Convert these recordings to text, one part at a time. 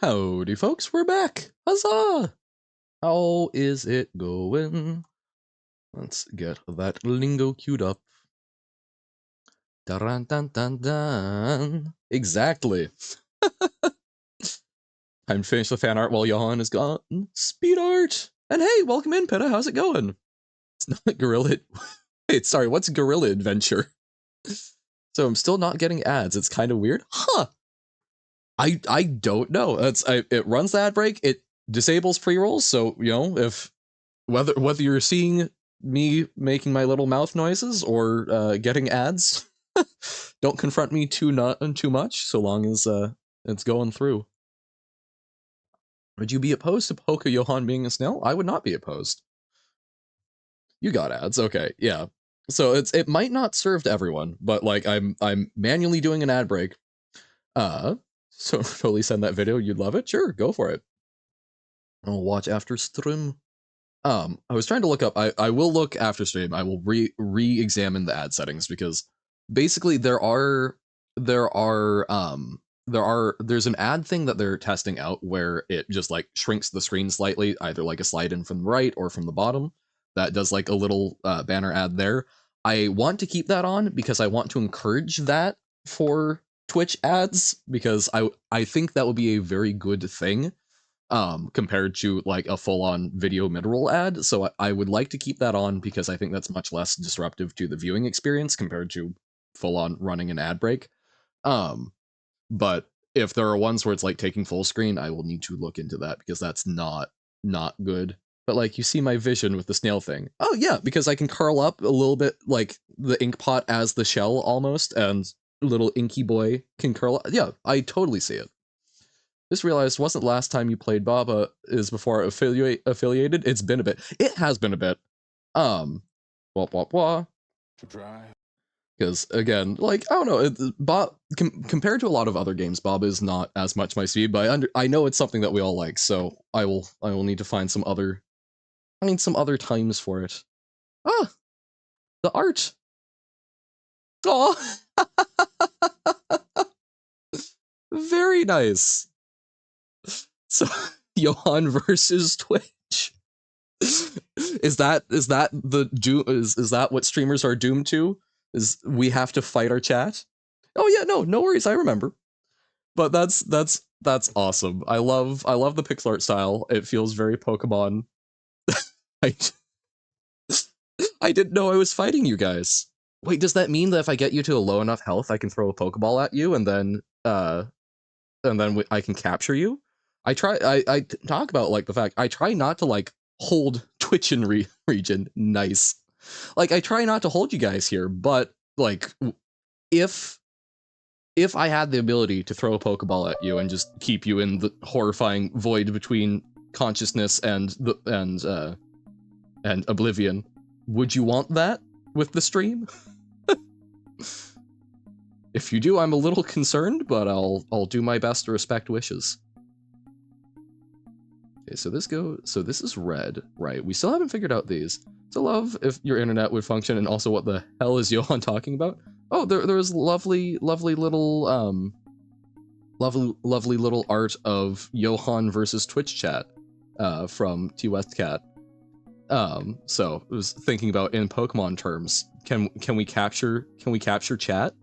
Howdy folks, we're back! Huzzah! How is it going? Let's get that lingo queued up. Dun dun dun dun. Exactly. Time to finish the fan art while Johan is gone. Speed art! And hey, welcome in, Pitta, how's it going? It's not Gorilla... Wait, sorry, what's Gorilla Adventure? So I'm still not getting ads, it's kind of weird. Huh! I don't know. It runs the ad break, it disables pre-rolls, so, you know, if... Whether you're seeing me making my little mouth noises or getting ads, don't confront me too much, so long as it's going through. Would you be opposed to Poke Johan being a snail? I would not be opposed. You got ads, okay, yeah. So it might not serve to everyone, but like I'm manually doing an ad break. So totally send that video. You'd love it. Sure, go for it. I'll watch after stream. I was trying to look up. I will look after stream. I will re-examine the ad settings because basically there's an ad thing that they're testing out where it just like shrinks the screen slightly, either like a slide in from the right or from the bottom. That does like a little banner ad there. I want to keep that on because I want to encourage that for Twitch ads because I think that would be a very good thing. Compared to like a full-on video mid-roll ad. So I would like to keep that on because I think that's much less disruptive to the viewing experience compared to full-on running an ad break. But if there are ones where it's like taking full screen, I will need to look into that because that's not good. But like you see my vision with the snail thing. Oh yeah, because I can curl up a little bit like the ink pot as the shell almost, and little inky boy can curl up. Yeah, I totally see it. Just realized wasn't last time you played Baba is before affiliated. It's been a bit. It has been a bit. Blah blah blah. Because again, like I don't know, Bob compared to a lot of other games, Bob is not as much my speed. But I know it's something that we all like, so I will need to find some other times for it. Ah, the art. Oh, very nice. So Johan versus Twitch. Is that the doom? Is that what streamers are doomed to? Is we have to fight our chat? Oh yeah, no worries. I remember. But that's awesome. I love the pixel art style. It feels very Pokemon. I didn't know I was fighting you guys. Wait, does that mean that if I get you to a low enough health, I can throw a Pokeball at you and then I can capture you? I talk about like the fact I try not to like hold Twitch in region. Nice. Like I try not to hold you guys here, but like if I had the ability to throw a Pokeball at you and just keep you in the horrifying void between consciousness and oblivion, would you want that with the stream? If you do, I'm a little concerned, but I'll do my best to respect wishes. Okay, so this is red, right? We still haven't figured out these. So love if your internet would function, and also what the hell is Johan talking about? Oh, there's lovely little lovely little art of Johan versus Twitch chat from T West Cat. So I was thinking about in Pokemon terms, can we capture chat?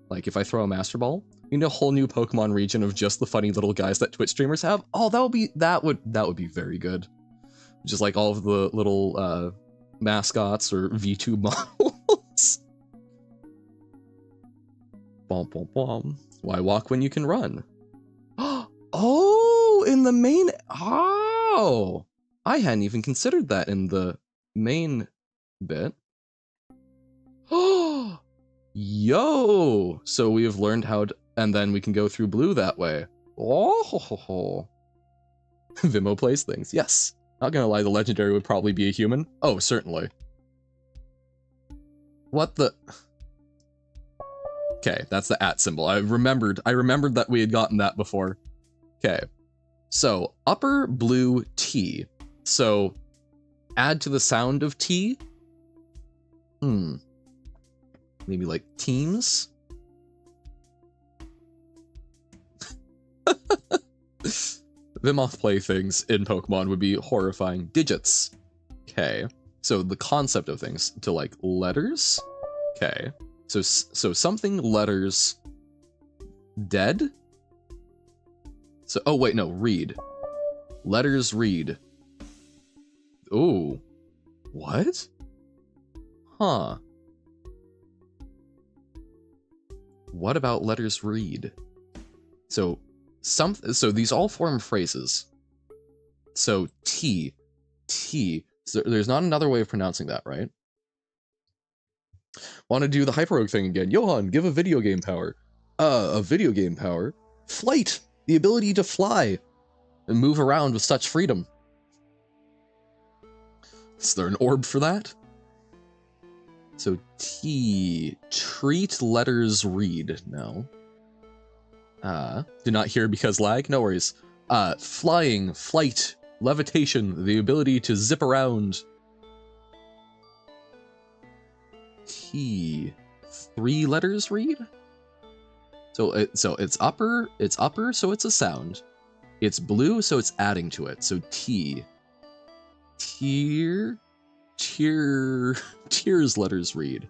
Like if I throw a Master Ball, you know, a whole new Pokemon region of just the funny little guys that Twitch streamers have. Oh, that would be very good. Just like all of the little mascots or VTube models. Bom bom bom. Why walk when you can run? Oh, in the main. Oh, I hadn't even considered that in the main bit. Oh, yo! So we have learned how to, and then we can go through blue that way. Oh, Vimo plays things. Yes. Not gonna lie, the legendary would probably be a human. Oh, certainly. What the? Okay, that's the @ symbol. I remembered that we had gotten that before. Okay. So, upper blue T. So, add to the sound of T. Maybe like teams? Vimoth playthings in Pokemon would be horrifying. Digits. Okay. So the concept of things to like letters. Okay. So something letters dead. So oh wait, no, read. Letters read. Ooh. What? Huh. What about letters read? So these all form phrases. So T. So there's not another way of pronouncing that, right? Want to do the Hyper thing again. Johan, give a video game power. A video game power? Flight! The ability to fly and move around with such freedom. Is there an orb for that? So T. Treat letters read. No. Do not hear because lag? No worries. Flying, flight, levitation, the ability to zip around. T. 3 letters read? So it's upper, so it's a sound. It's blue, so it's adding to it. So T. Tears letters read.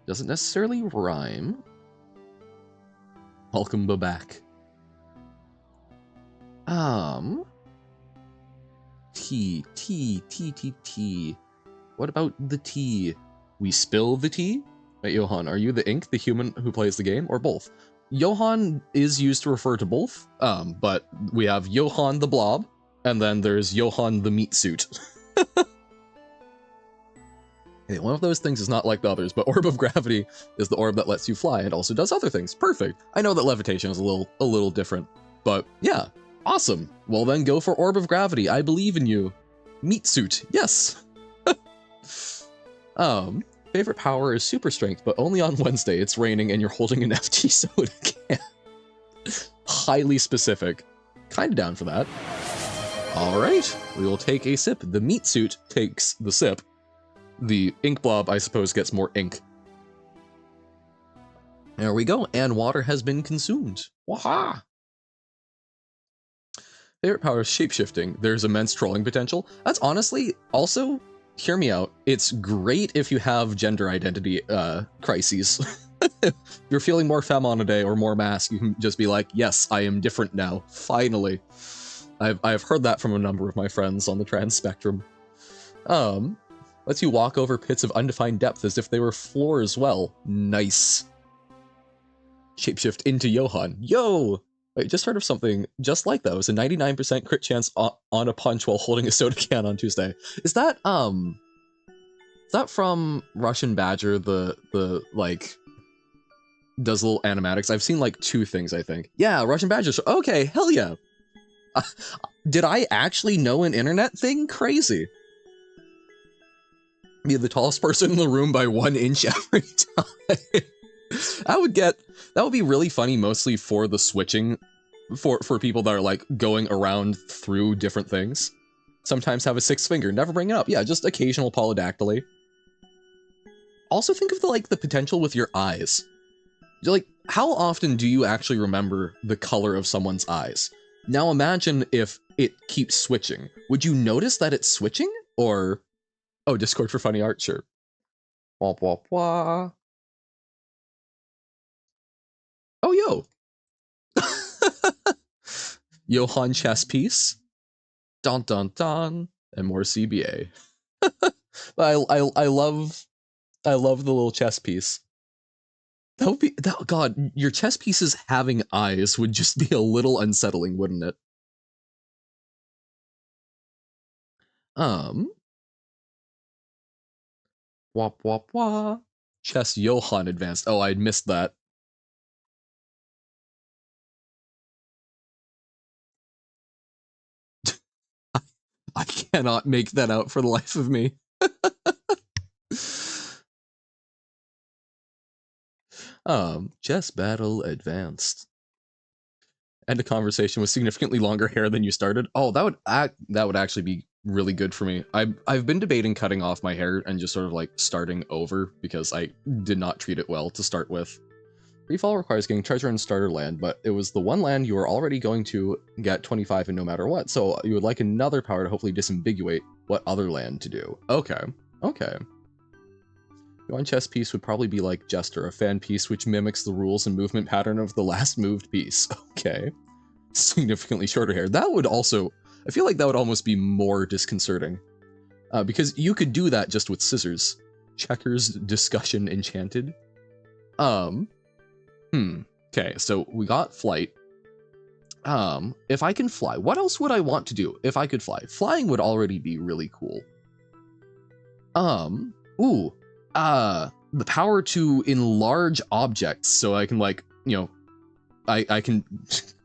Doesn't necessarily rhyme. Welcome back. T. What about the tea? We spill the tea? Wait, Johan, are you the ink, the human who plays the game, or both? Johan is used to refer to both, but we have Johan the blob, and then there's Johan the meat suit. Hey, one of those things is not like the others, but Orb of Gravity is the orb that lets you fly and also does other things. Perfect. I know that levitation is a little different, but yeah, awesome. Well then go for Orb of Gravity. I believe in you. Meat suit, yes. Favorite power is super strength, but only on Wednesday. It's raining and you're holding an FT soda can. Highly specific. Kinda down for that. All right, we will take a sip. The meat suit takes the sip. The ink blob, I suppose, gets more ink. There we go, and water has been consumed. Waha! Favorite power is shapeshifting. There's immense trolling potential. That's honestly, also, hear me out, it's great if you have gender identity crises. If you're feeling more femme on a day or more masc, you can just be like, yes, I am different now, finally. I've heard that from a number of my friends on the trans spectrum. Lets you walk over pits of undefined depth as if they were floor as well. Nice. Shapeshift into Johan. Yo! Wait, just heard of something just like that. It was a 99% crit chance on a punch while holding a soda can on Tuesday. Is that from Russian Badger, the like, does little animatics? I've seen like 2 things, I think. Yeah, Russian Badger. Okay, hell yeah. Did I actually know an internet thing? Crazy. Be the tallest person in the room by 1 inch every time. That would be really funny, mostly for the switching, for people that are like going around through different things. Sometimes have a 6th finger, never bring it up. Yeah, just occasional polydactyly. Also think of the potential with your eyes. Like, how often do you actually remember the color of someone's eyes? Now imagine if it keeps switching. Would you notice that it's switching? Or, oh, Discord for funny art, sure. Wah, wah, wah. Oh, yo. Johan chess piece. Dun dun dun. And more CBA. I love the little chess piece. That would be, God, your chess pieces having eyes would just be a little unsettling, wouldn't it? Wop wop wah. Chess Johan advanced. Oh, I'd missed that. I cannot make that out for the life of me. Chess battle advanced. End a conversation with significantly longer hair than you started. Oh, that would actually be really good for me. I've been debating cutting off my hair and just sort of like starting over because I did not treat it well to start with. Free fall requires getting treasure and starter land, but it was the one land you were already going to get 25 in no matter what, so you would like another power to hopefully disambiguate what other land to do. Okay, okay. One chess piece would probably be like Jester, a fan piece which mimics the rules and movement pattern of the last moved piece. Okay. Significantly shorter hair. That would also, I feel like that would almost be more disconcerting. Because you could do that just with scissors. Checkers, discussion, enchanted. Okay, so we got flight. If I can fly, what else would I want to do if I could fly? Flying would already be really cool. The power to enlarge objects so I can like, you know, I can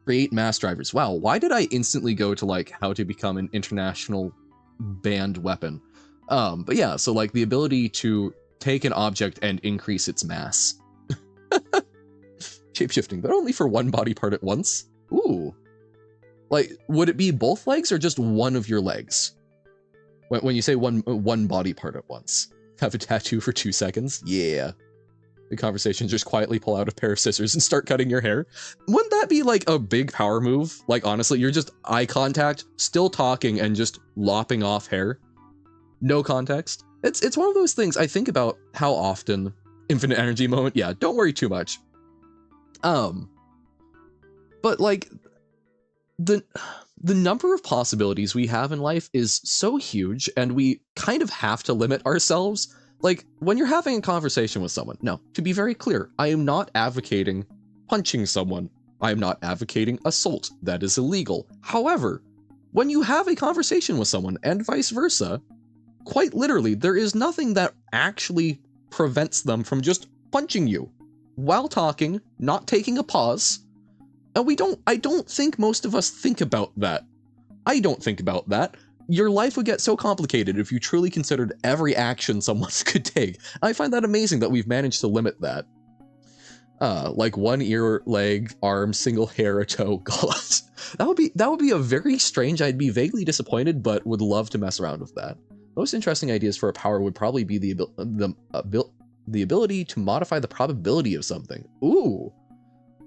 create mass drivers. Wow, why did I instantly go to like how to become an international banned weapon? But yeah, so like the ability to take an object and increase its mass. Shapeshifting, but only for one body part at once. Ooh. Like, would it be both legs or just one of your legs? When you say one body part at once. Have a tattoo for 2 seconds? Yeah. The conversation, just quietly pull out a pair of scissors and start cutting your hair. Wouldn't that be like a big power move? Like, honestly, you're just eye contact, still talking, and just lopping off hair. No context. It's one of those things I think about how often. Infinite energy moment, yeah, don't worry too much. But like, the number of possibilities we have in life is so huge, and we kind of have to limit ourselves. Like, when you're having a conversation with someone, now, to be very clear, I am not advocating punching someone. I am not advocating assault. That is illegal. However, when you have a conversation with someone, and vice versa, quite literally, there is nothing that actually prevents them from just punching you while talking, not taking a pause. And I don't think most of us think about that. I don't think about that. Your life would get so complicated if you truly considered every action someone could take. I find that amazing that we've managed to limit that. Like one ear, leg, arm, single hair, a toe. God, that would be a very strange. I'd be vaguely disappointed, but would love to mess around with that. Most interesting ideas for a power would probably be the ability to modify the probability of something. Ooh.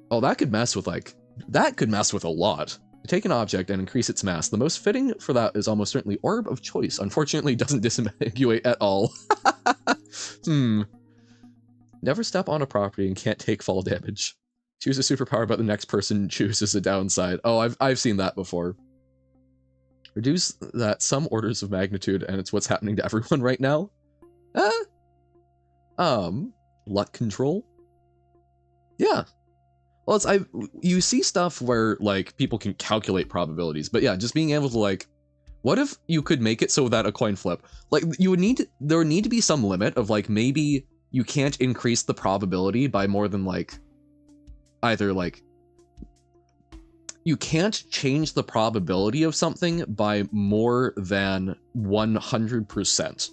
Oh, that could mess with a lot. Take an object and increase its mass. The most fitting for that is almost certainly Orb of Choice. Unfortunately, it doesn't disambiguate at all. Never step on a property and can't take fall damage. Choose a superpower, but the next person chooses a downside. Oh, I've seen that before. Reduce that some orders of magnitude, and it's what's happening to everyone right now. Luck control. Yeah. Well, you see stuff where like people can calculate probabilities, but yeah, just being able to like, what if you could make it so that a coin flip, like there would need to be some limit of like, maybe you can't increase the probability by more than like, either like, you can't change the probability of something by more than 100%.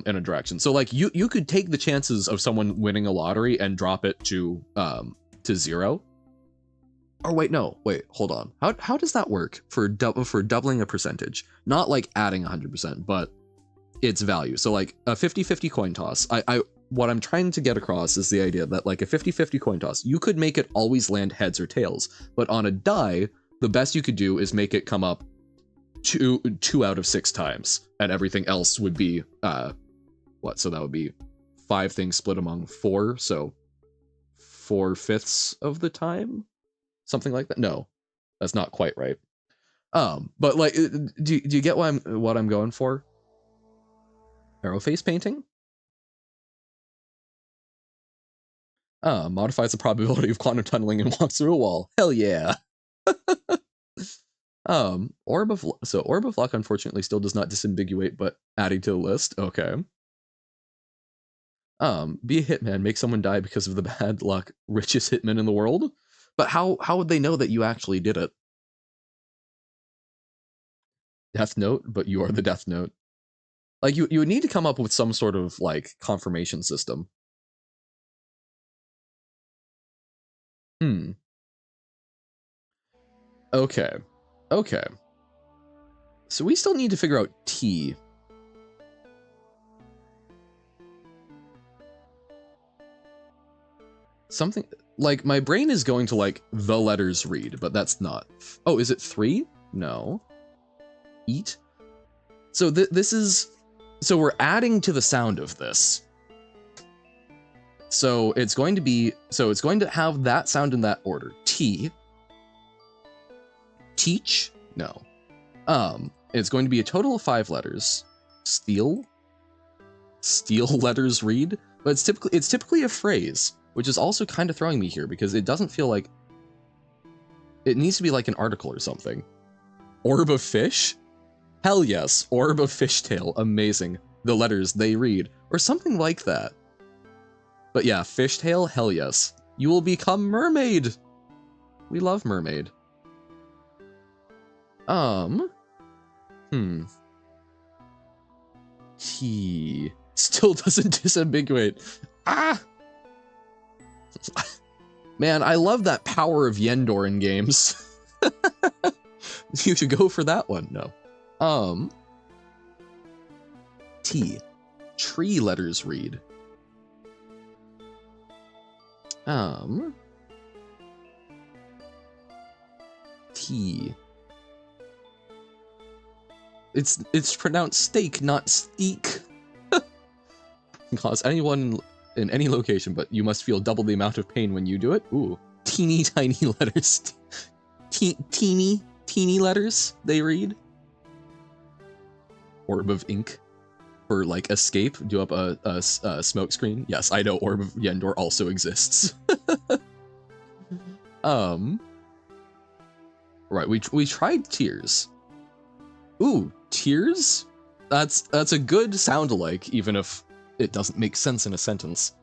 In a direction. So like you could take the chances of someone winning a lottery and drop it to 0. Or wait, no, hold on. How does that work for doubling a percentage? Not like adding 100%, but its value. So like a 50-50 coin toss. What I'm trying to get across is the idea that like a 50-50 coin toss, you could make it always land heads or tails, but on a die, the best you could do is make it come up two out of 6 times, and everything else would be what? So that would be 5 things split among 4, so 4/5 of the time, something like that. No, that's not quite right. But like, do you get what I'm going for? Arrow face painting. Modifies the probability of quantum tunneling and walks through a wall. Hell yeah. Orb of Luck unfortunately still does not disambiguate, but adding to the list. Okay. Be a hitman, make someone die because of the bad luck, richest hitman in the world. But how would they know that you actually did it? Death Note, but you are the Death Note. Like you would need to come up with some sort of like confirmation system. Okay. So we still need to figure out T. something like my brain is going to like the letters read, but that's not. Oh, is it 3? No. Eat. So this is, so we're adding to the sound of this. So it's going to be, so it's going to have that sound in that order. T. Teach? No. It's going to be a total of 5 letters. Steal? Steal letters read? But it's typically a phrase, which is also kind of throwing me here because it doesn't feel like, it needs to be like an article or something. Orb of fish? Hell yes, orb of fishtail, amazing. The letters they read, or something like that. But yeah, fishtail, hell yes. You will become mermaid. We love mermaid. T still doesn't disambiguate. Ah! Man, I love that power of Yendor in games. You should go for that one. No. T. Tree letters read. T. It's pronounced steak, not steak. Cause anyone in any location, but you must feel double the amount of pain when you do it. Ooh. Teeny tiny letters. Teeny letters they read. Orb of ink for like escape. Do up a smoke screen. Yes, I know Orb of Yendor also exists. Right, we tried tears. Ooh, tears? That's a good sound-alike, even if it doesn't make sense in a sentence.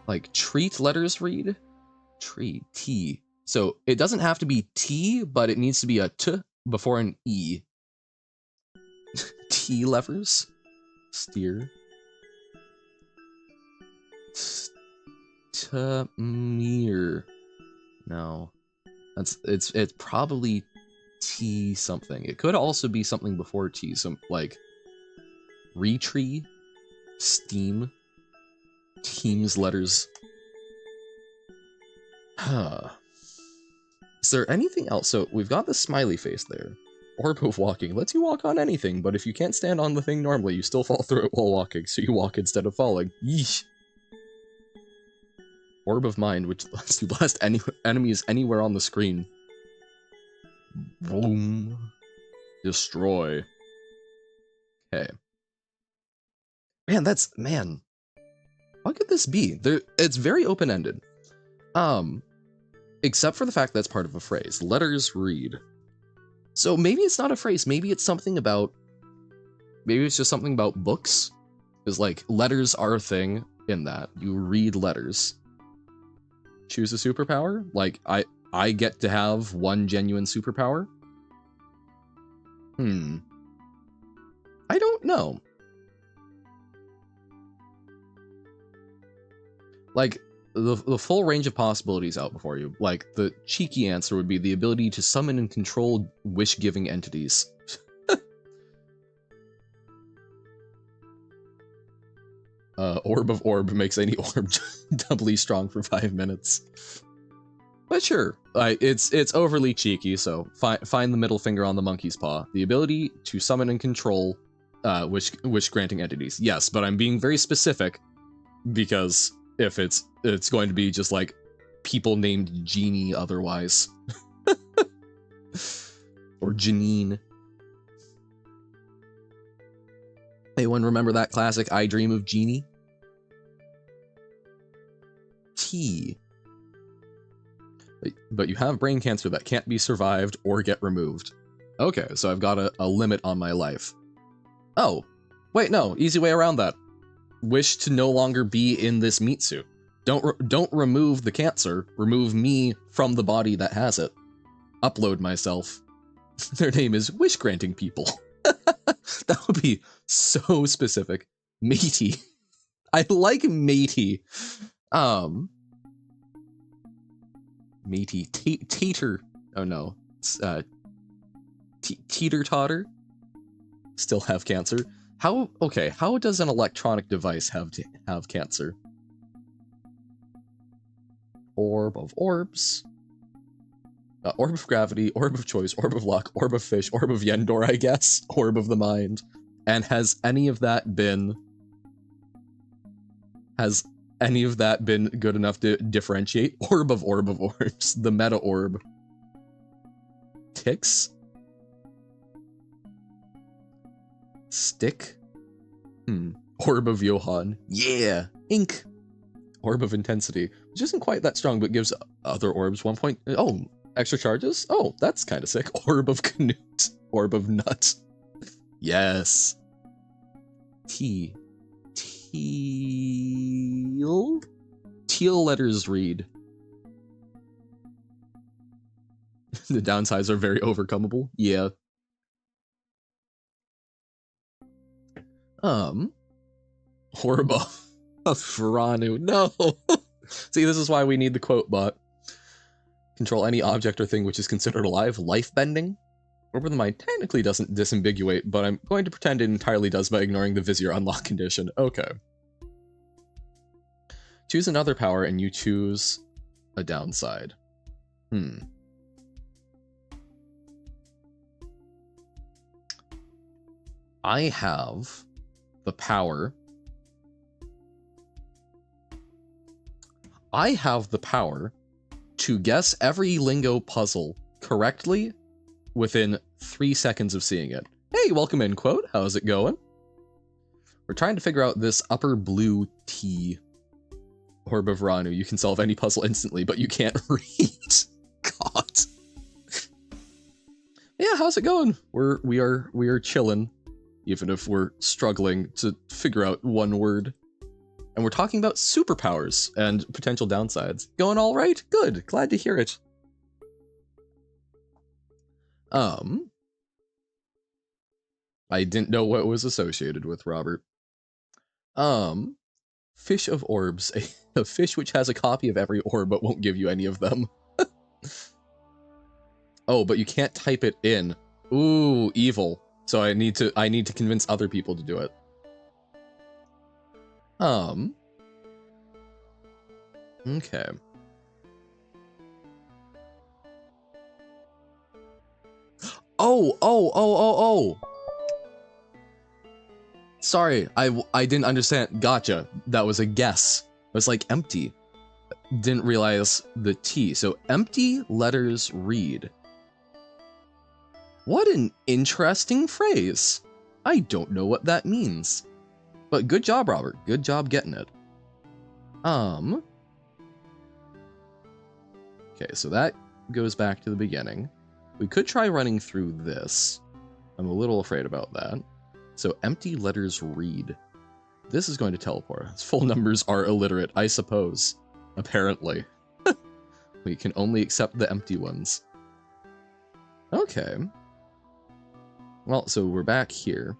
Like treat letters read? Tree, T. So it doesn't have to be T, but it needs to be a T before an E. T levers? Steer. Tamir. No. It's probably T something. It could also be something before T, some like retree, steam, teams letters. Huh. Is there anything else? So we've got the smiley face there. Orb of walking lets you walk on anything, but if you can't stand on the thing normally, you still fall through it while walking, so you walk instead of falling. Yeesh. Orb of mind, which lets you blast any enemies anywhere on the screen. Boom. Destroy. Okay. Man. What could this be? It's very open-ended. Except for the fact that's part of a phrase. Letters read. So maybe it's not a phrase, maybe it's something about, maybe it's just something about books. Because like, letters are a thing in that. You read letters. Choose a superpower? Like, I get to have one genuine superpower? I don't know. Like, the full range of possibilities out before you. Like, the cheeky answer would be the ability to summon and control wish-giving entities. Orb of orb makes any orb doubly strong for 5 minutes. But sure, it's overly cheeky, so find the middle finger on the monkey's paw. The ability to summon and control wish-granting entities. Yes, but I'm being very specific, because if it's going to be just like people named Genie otherwise. Or Janine. Anyone remember that classic I Dream of Genie? T. But you have brain cancer that can't be survived or get removed. Okay, so I've got a limit on my life. Oh, wait, no, easy way around that. Wish to no longer be in this meat suit. Don't remove the cancer, remove me from the body that has it. Upload myself. Their name is Wish Granting People. That would be so specific. Matey. I like matey. Matey. Tater. Oh no. It's, teeter-totter. Still have cancer. How does an electronic device have cancer? Orb of orbs. Orb of gravity, orb of choice, orb of luck, orb of fish, orb of Yendor, I guess. Orb of the mind. And has any of that been good enough to differentiate? Orb of orbs. The meta orb. Ticks? Stick? Orb of Johann. Yeah! Ink! Orb of intensity. Which isn't quite that strong, but gives other orbs 1 point. Oh, extra charges? Oh, that's kind of sick. Orb of Canute. Orb of Nut. Yes. T. Teal? Teal letters read. The downsides are very overcomable. Yeah. Orb of Franu. No! See, this is why we need the quote bot. Control any object or thing which is considered alive. Life bending? Orb of the mind technically doesn't disambiguate, but I'm going to pretend it entirely does by ignoring the Vizier unlock condition. Okay. Choose another power and you choose a downside. I have the power. I have the power to guess every Lingo puzzle correctly within 3 seconds of seeing it. Hey, welcome in, quote. How's it going? We're trying to figure out this upper blue T. Orb of Ranu. You can solve any puzzle instantly, but you can't read. God. Yeah, how's it going? We are chilling, even if we're struggling to figure out one word. And we're talking about superpowers and potential downsides. Going all right? Good. Glad to hear it. I didn't know what was associated with Robert. Fish of orbs. A fish which has a copy of every orb but won't give you any of them. Oh, but you can't type it in. Ooh, evil. So I need to convince other people to do it. Okay. Oh. Sorry, I didn't understand. Gotcha. That was a guess. It was like empty. Didn't realize the T. So empty letters read. What an interesting phrase. I don't know what that means. But good job, Robert. Good job getting it. Okay, so that goes back to the beginning. We could try running through this. I'm a little afraid about that. So empty letters read. This is going to teleport. Its full numbers are illiterate, I suppose. Apparently. We can only accept the empty ones. Okay. Well, so we're back here.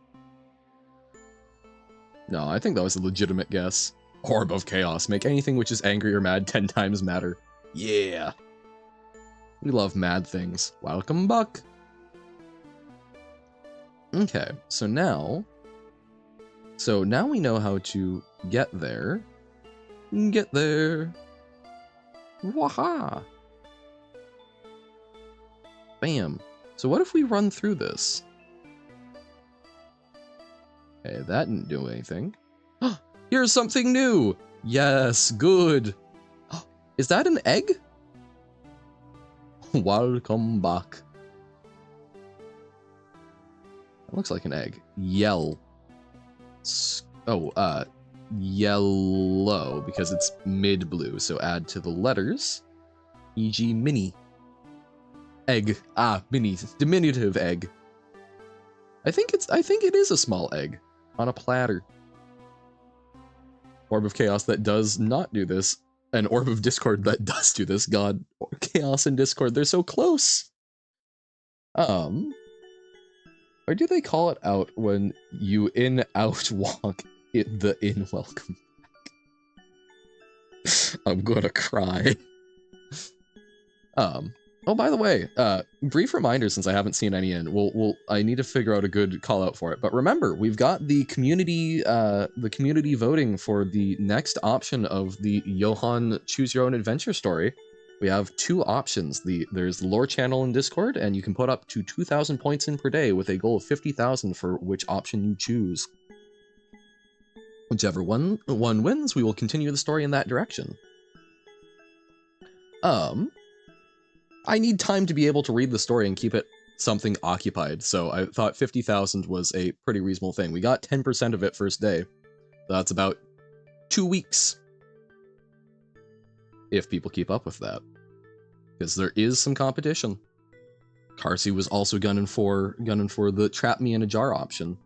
No, I think that was a legitimate guess. Orb of Chaos. Make anything which is angry or mad 10 times madder. Yeah. We love mad things. Welcome, Buck. Okay, so now we know how to get there. Get there. Waha. Bam. So what if we run through this? Okay, that didn't do anything. Here's something new! Yes, good. Is that an egg? Welcome back. That looks like an egg. Yell. Yellow, because it's mid-blue, so add to the letters. E.g. mini. Egg. Mini. Diminutive egg. I think it is a small egg. On a platter. Orb of Chaos that does not do this. An Orb of Discord that does do this. God. Chaos and Discord, they're so close. Or do they call it out when you in-out walk the in welcome back? I'm gonna cry. Oh, by the way, brief reminder, since I haven't seen any in, I need to figure out a good call out for it. But remember, we've got the community voting for the next option of the Johan Choose Your Own Adventure story. We have two options. There's the lore channel in Discord, and you can put up to 2,000 points in per day with a goal of 50,000 for which option you choose. Whichever one wins, we will continue the story in that direction. I need time to be able to read the story and keep it something occupied, so I thought 50,000 was a pretty reasonable thing. We got 10% of it first day. That's about 2 weeks. If people keep up with that. Because there is some competition. Carsey was also gunning for the trap me in a jar option.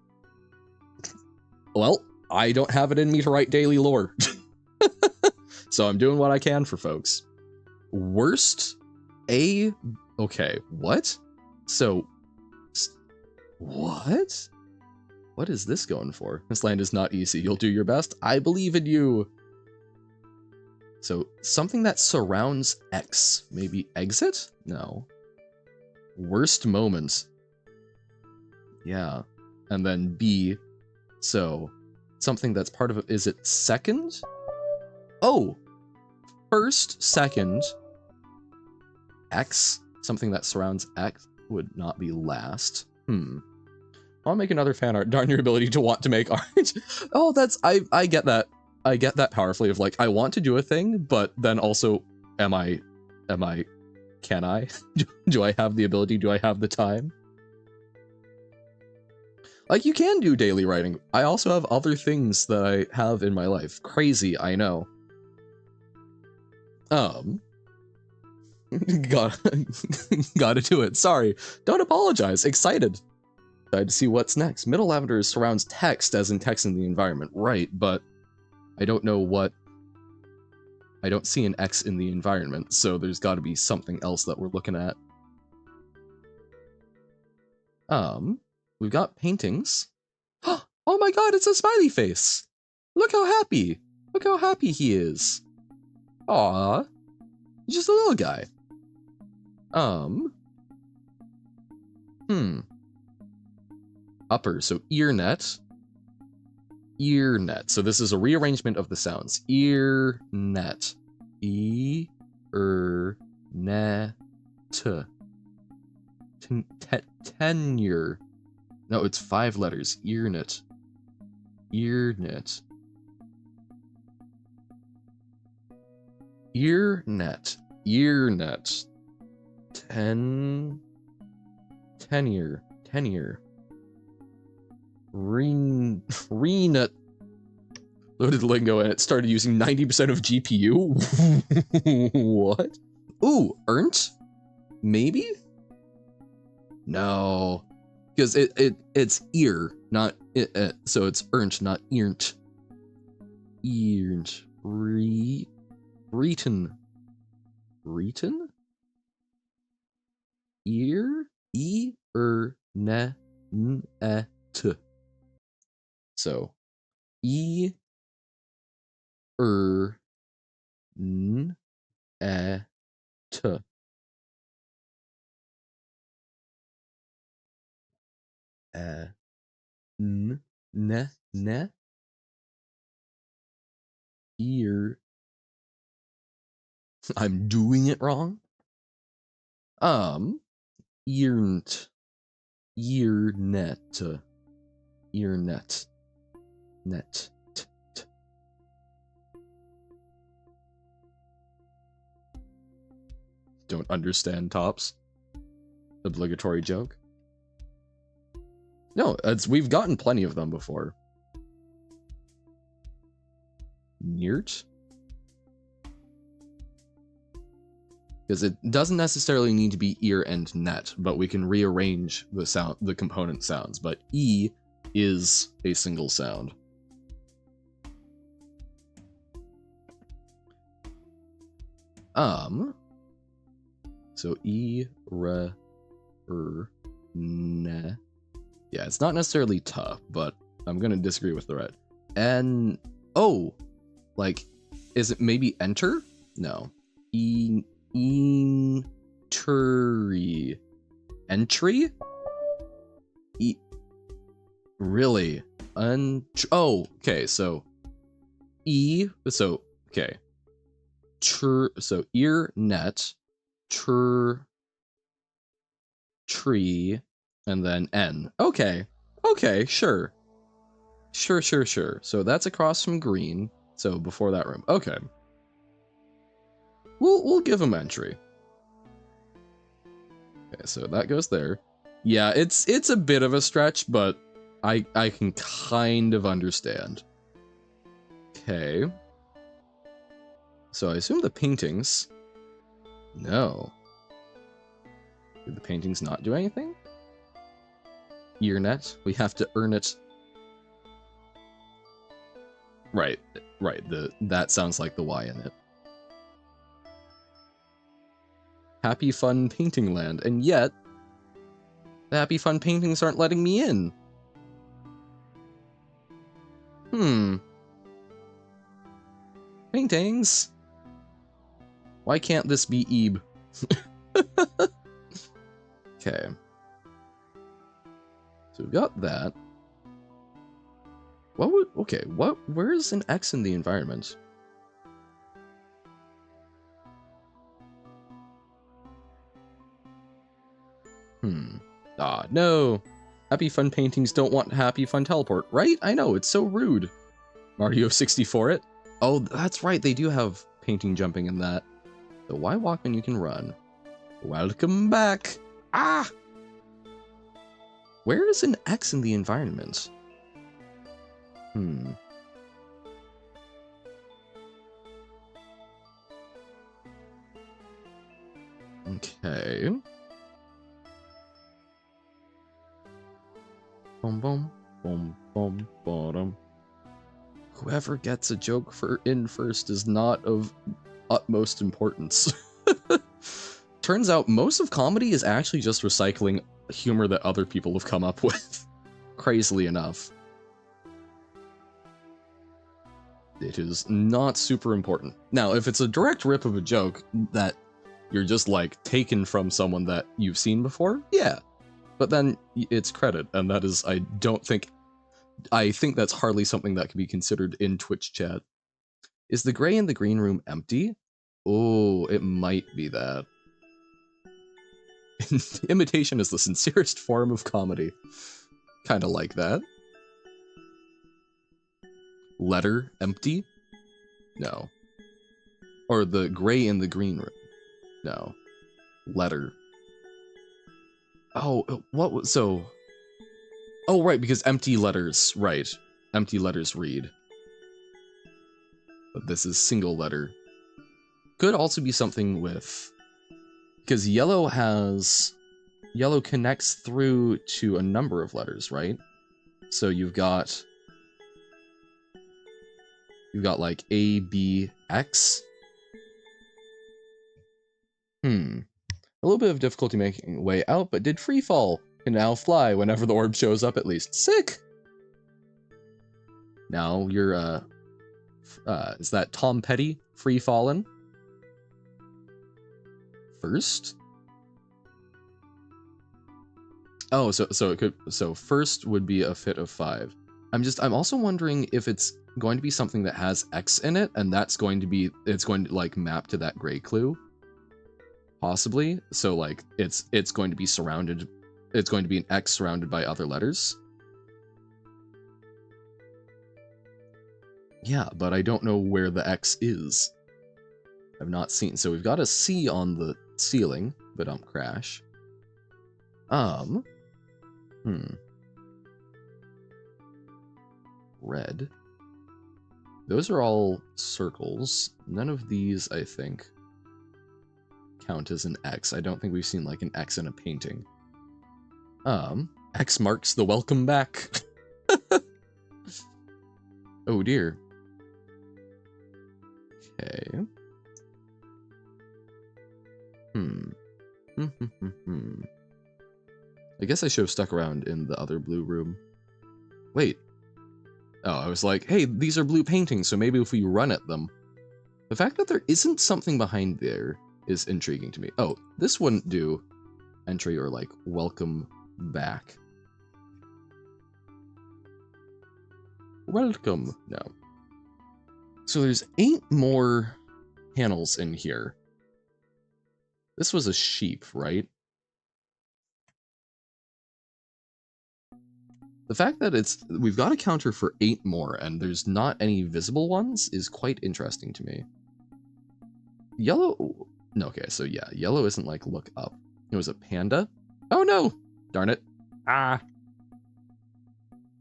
Well, I don't have it in me to write daily lore. So I'm doing what I can for folks. Worst okay, what? So, what? What is this going for? This land is not easy. You'll do your best. I believe in you. So, something that surrounds X. Maybe exit? No. Worst moment. Yeah. And then B. So, something that's part of it. Is it second? Oh! First, second. X, something that surrounds X would not be last. I'll make another fan art. Darn your ability to want to make art. Oh, that's I get that. I get that powerfully of like I want to do a thing, but then also can I? Do I have the ability? Do I have the time? Like you can do daily writing. I also have other things that I have in my life. Crazy, I know. Gotta do it. Sorry. Don't apologize. Excited. Excited to see what's next. Middle lavender surrounds text, as in text in the environment. Right, but I don't know what... I don't see an X in the environment, so there's gotta be something else that we're looking at. We've got paintings. Oh my god, it's a smiley face! Look how happy! Look how happy he is! Aww. He's just a little guy. Upper, so ear net. Ear net. So this is a rearrangement of the sounds. Ear net. Net. Tenure. No, it's 5 letters. Ear net. Ear net. Ear net. Ear net. Tenure. Tenure. Renut. Loaded Lingo and it started using 90% of GPU? What? Ooh, earned? Maybe? No. Because it's ear, not it, so it's earned, not earned. Earned. Reeton. Reeton? Ear? Ne. T. So, E. N. T. Ne. Ear. I'm doing it wrong. Earned. Ear net. Ear net. Net. Don't understand tops. Obligatory joke. No, we've gotten plenty of them before. Neart? Because it doesn't necessarily need to be ear and net, but we can rearrange the component sounds. But E is a single sound. So E, re, ne. Yeah, it's not necessarily tough, but I'm gonna disagree with the red. And oh, like, is it maybe enter? No. To. Entry. Entry? Really? Oh, okay, so okay. So ear, net, tree, and then N. Okay, sure. Sure. So that's across from green, so before that room. Okay. We'll give him entry. Okay, so that goes there. Yeah, it's a bit of a stretch, but I can kind of understand. Okay. So I assume the paintings... No. Did the paintings not do anything? Earnet? We have to earn it. Right. That sounds like the Y in it. Happy Fun Painting Land, and yet the Happy Fun paintings aren't letting me in. Paintings? Why can't this be Ebe? Okay. So we've got that. Where's an X in the environment? No. Happy Fun paintings don't want Happy Fun teleport, right? I know, it's so rude. Mario 64 it? Oh, that's right, they do have painting jumping in that. So why walk when you can run? Welcome back! Ah! Where is an X in the environment? Okay. Boom, bottom. Whoever gets a joke in first is not of utmost importance. Turns out most of comedy is actually just recycling humor that other people have come up with. Crazily enough. It is not super important. Now, if it's a direct rip of a joke that you're just like taken from someone that you've seen before, yeah. But then it's credit, and that is, I think that's hardly something that can be considered in Twitch chat. Is the gray in the green room empty? Oh, it might be that. Imitation is the sincerest form of comedy. Kind of like that. Letter empty? No. Or the gray in the green room? No. Letter. Oh, what was... So... Oh, right, because empty letters, right. Empty letters read. But this is single letter. Could also be something with... Because yellow connects through to a number of letters, right? So you've got like A, B, X. A little bit of difficulty making way out, but did free fall. Can now fly whenever the orb shows up at least. Sick! Now you're, is that Tom Petty free fallen? First? Oh, so first would be a fit of 5. I'm also wondering if it's going to be something that has X in it, and it's going to like map to that gray clue. Possibly. So like it's going to be surrounded, it's going to be an X surrounded by other letters. Yeah, but I don't know where the X is. I've not seen. So we've got a C on the ceiling, but crash. Red. Those are all circles. None of these, I think, count as an X. I don't think we've seen like an X in a painting. X marks the welcome back. Oh dear. Okay. I guess I should have stuck around in the other blue room. Wait. Oh, I was like, hey, these are blue paintings, so maybe if we run at them. The fact that there isn't something behind there is intriguing to me. Oh, this wouldn't do entry or like welcome back. Welcome. No. So there's 8 more panels in here. This was a sheep, right? The fact that we've got a counter for 8 more and there's not any visible ones is quite interesting to me. Yellow, no, okay, so yeah, yellow isn't like look up. It was a panda? Oh no! Darn it. Ah.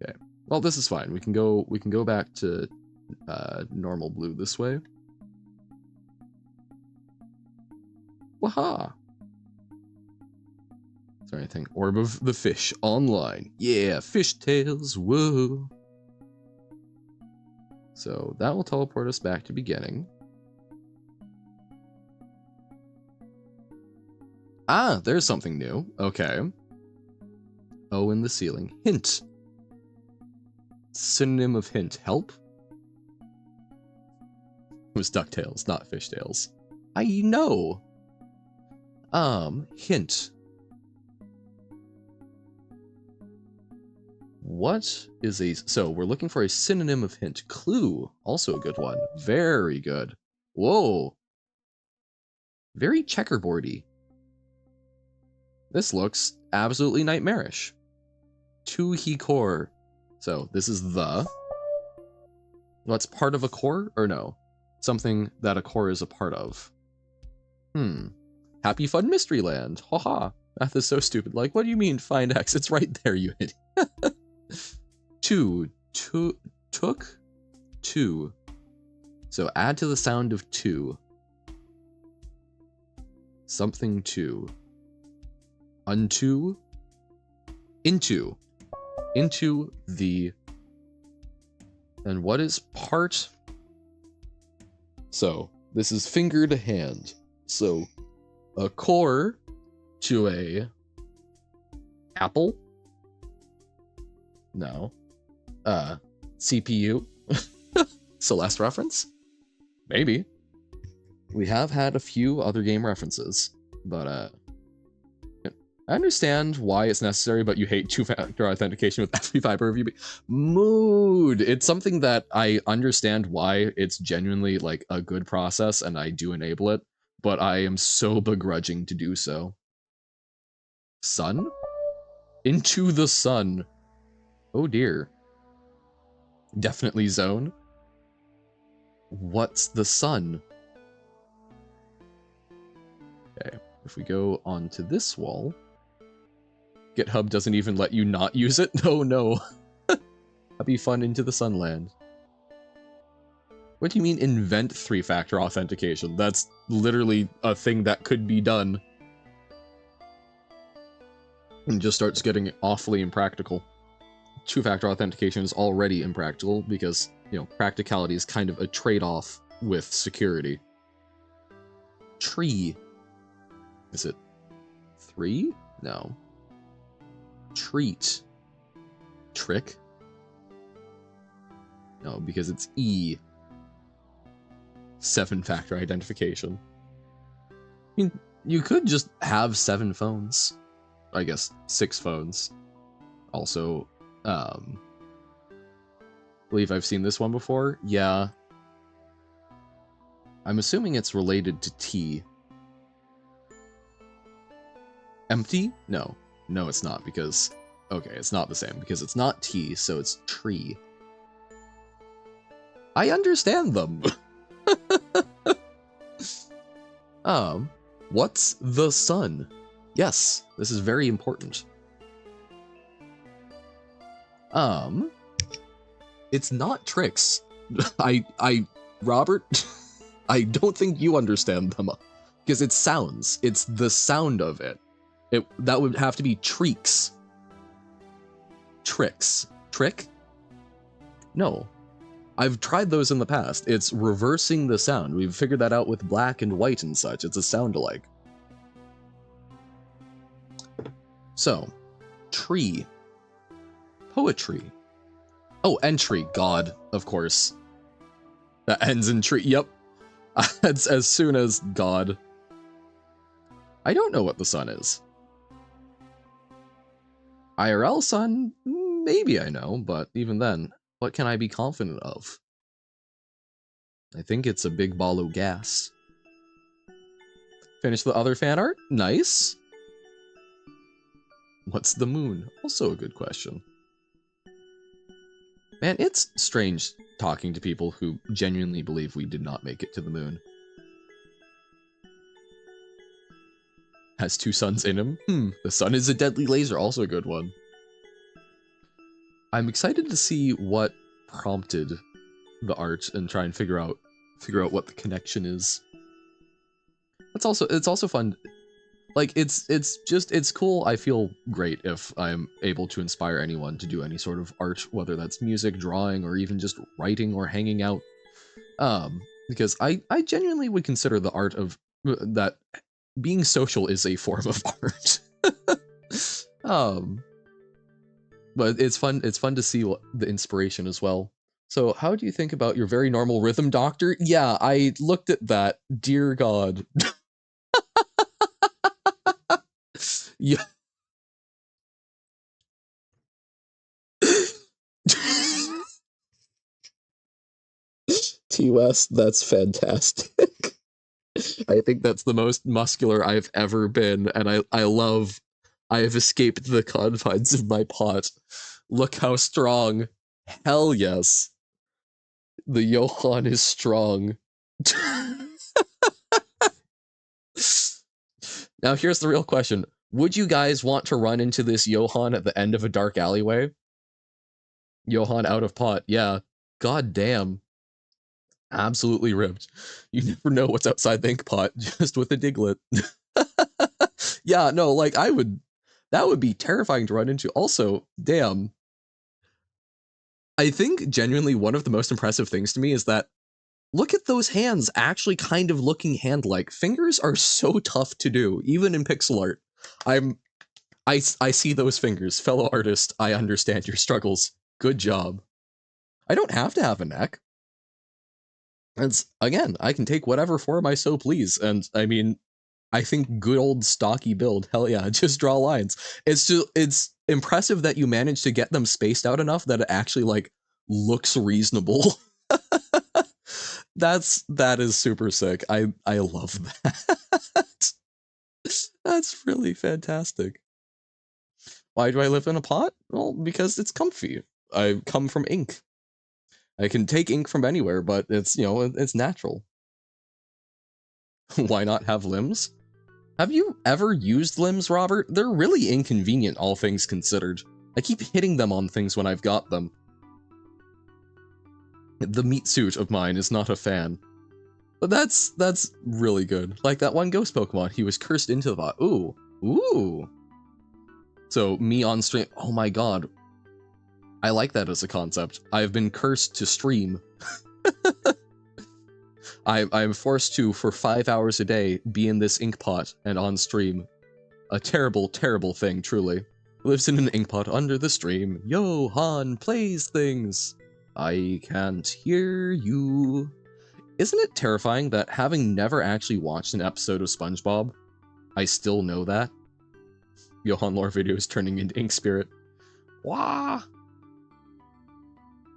Okay. Well, this is fine. We can go back to normal blue this way. Waha! Is there anything? Orb of the Fish online. Yeah, fishtails, whoa. So that will teleport us back to beginning. Ah, there's something new. Okay. Oh, in the ceiling. Hint. Synonym of hint. Help? It was DuckTales, not Fishtails. I know. Hint. What is a... So, we're looking for a synonym of hint. Clue. Also a good one. Very good. Whoa. Very checkerboardy. This looks absolutely nightmarish. To he core. So, this is the... What's part of a core? Or no? Something that a core is a part of. Happy Fun Mystery Land. Haha. Math is so stupid. Like, what do you mean find X? It's right there, you idiot. Took, two. So add to the sound of two. Something to. Unto. Into. Into the. And what is part? So this is finger to hand. So a core to a apple. No. CPU. Celeste reference? Maybe. We have had a few other game references, but I understand why it's necessary, but you hate two-factor authentication with FP5 or VB. Mood! It's something that I understand why it's genuinely like a good process and I do enable it, but I am so begrudging to do so. Sun? Into the sun. Oh dear. Definitely zone. What's the sun? Okay, if we go onto this wall, GitHub doesn't even let you not use it? Oh no. Happy fun into the sunland. What do you mean invent three-factor authentication? That's literally a thing that could be done. And just starts getting awfully impractical. Two-factor authentication is already impractical because, you know, practicality is kind of a trade-off with security. Tree. Is it 3? No. Treat. Trick? No, because it's E. 7-factor identification. I mean, you could just have 7 phones. I guess 6 phones. Also, believe I've seen this one before. Yeah. I'm assuming it's related to T. Empty? No. No, it's not, because... Okay, it's not the same, because it's not T, so it's tree. I understand them! What's the sun? Yes, this is very important. It's not tricks. Robert, I don't think you understand them. Because it's sounds. It's the sound of it. That would have to be treeks. Tricks. Trick? No. I've tried those in the past. It's reversing the sound. We've figured that out with black and white and such. It's a sound alike. So, tree. Poetry. Oh, entry. God, of course. That ends in tree. Yep. As soon as God. I don't know what the sun is. IRL sun, maybe I know, but even then, what can I be confident of? I think it's a big ball of gas. Finish the other fan art? Nice. What's the moon? Also a good question. Man, it's strange talking to people who genuinely believe we did not make it to the moon. Has 2 suns in him? The sun is a deadly laser, also a good one. I'm excited to see what prompted the art and try and figure out what the connection is. It's also fun. Like, it's cool. I feel great if I'm able to inspire anyone to do any sort of art, whether that's music, drawing, or even just writing or hanging out. Because I genuinely would consider the art of that being social is a form of art. But it's fun to see the inspiration as well. So how do you think about your very normal rhythm doctor? Yeah, I looked at that. Dear God. Yeah. T-West, that's fantastic. I think that's the most muscular I've ever been, and I have escaped the confines of my pot. Look how strong. Hell yes. The Johann is strong. Now here's the real question. Would you guys want to run into this Johann at the end of a dark alleyway? Johann out of pot, yeah. God damn. Absolutely ripped. You never know what's outside the ink pot, just with a Diglett. Yeah, no, like, that would be terrifying to run into. Also, damn. I think genuinely one of the most impressive things to me is that look at those hands actually kind of looking hand-like. Fingers are so tough to do, even in pixel art. I see those fingers. Fellow artist, I understand your struggles. Good job. I don't have to have a neck. It's, again, I can take whatever form I so please. And I mean, I think good old stocky build, hell yeah, just draw lines. It's impressive that you managed to get them spaced out enough that it actually, like, looks reasonable. That is super sick. I love that. That's really fantastic. Why do I live in a pot? Well, because it's comfy. I come from ink. I can take ink from anywhere, but it's, it's natural. Why not have limbs? Have you ever used limbs, Robert? They're really inconvenient, all things considered. I keep hitting them on things when I've got them. The meat suit of mine is not a fan. But that's really good. Like that one ghost Pokemon, he was cursed into the pot. Ooh. So me on stream, oh my god. I like that as a concept. I've been cursed to stream. I'm forced to, for 5 hours a day, be in this ink pot and on stream. A terrible, terrible thing, truly. Lives in an ink pot under the stream. Johann plays things. I can't hear you. Isn't it terrifying that having never actually watched an episode of SpongeBob, I still know that? Johann lore videos turning into ink spirit. Wah!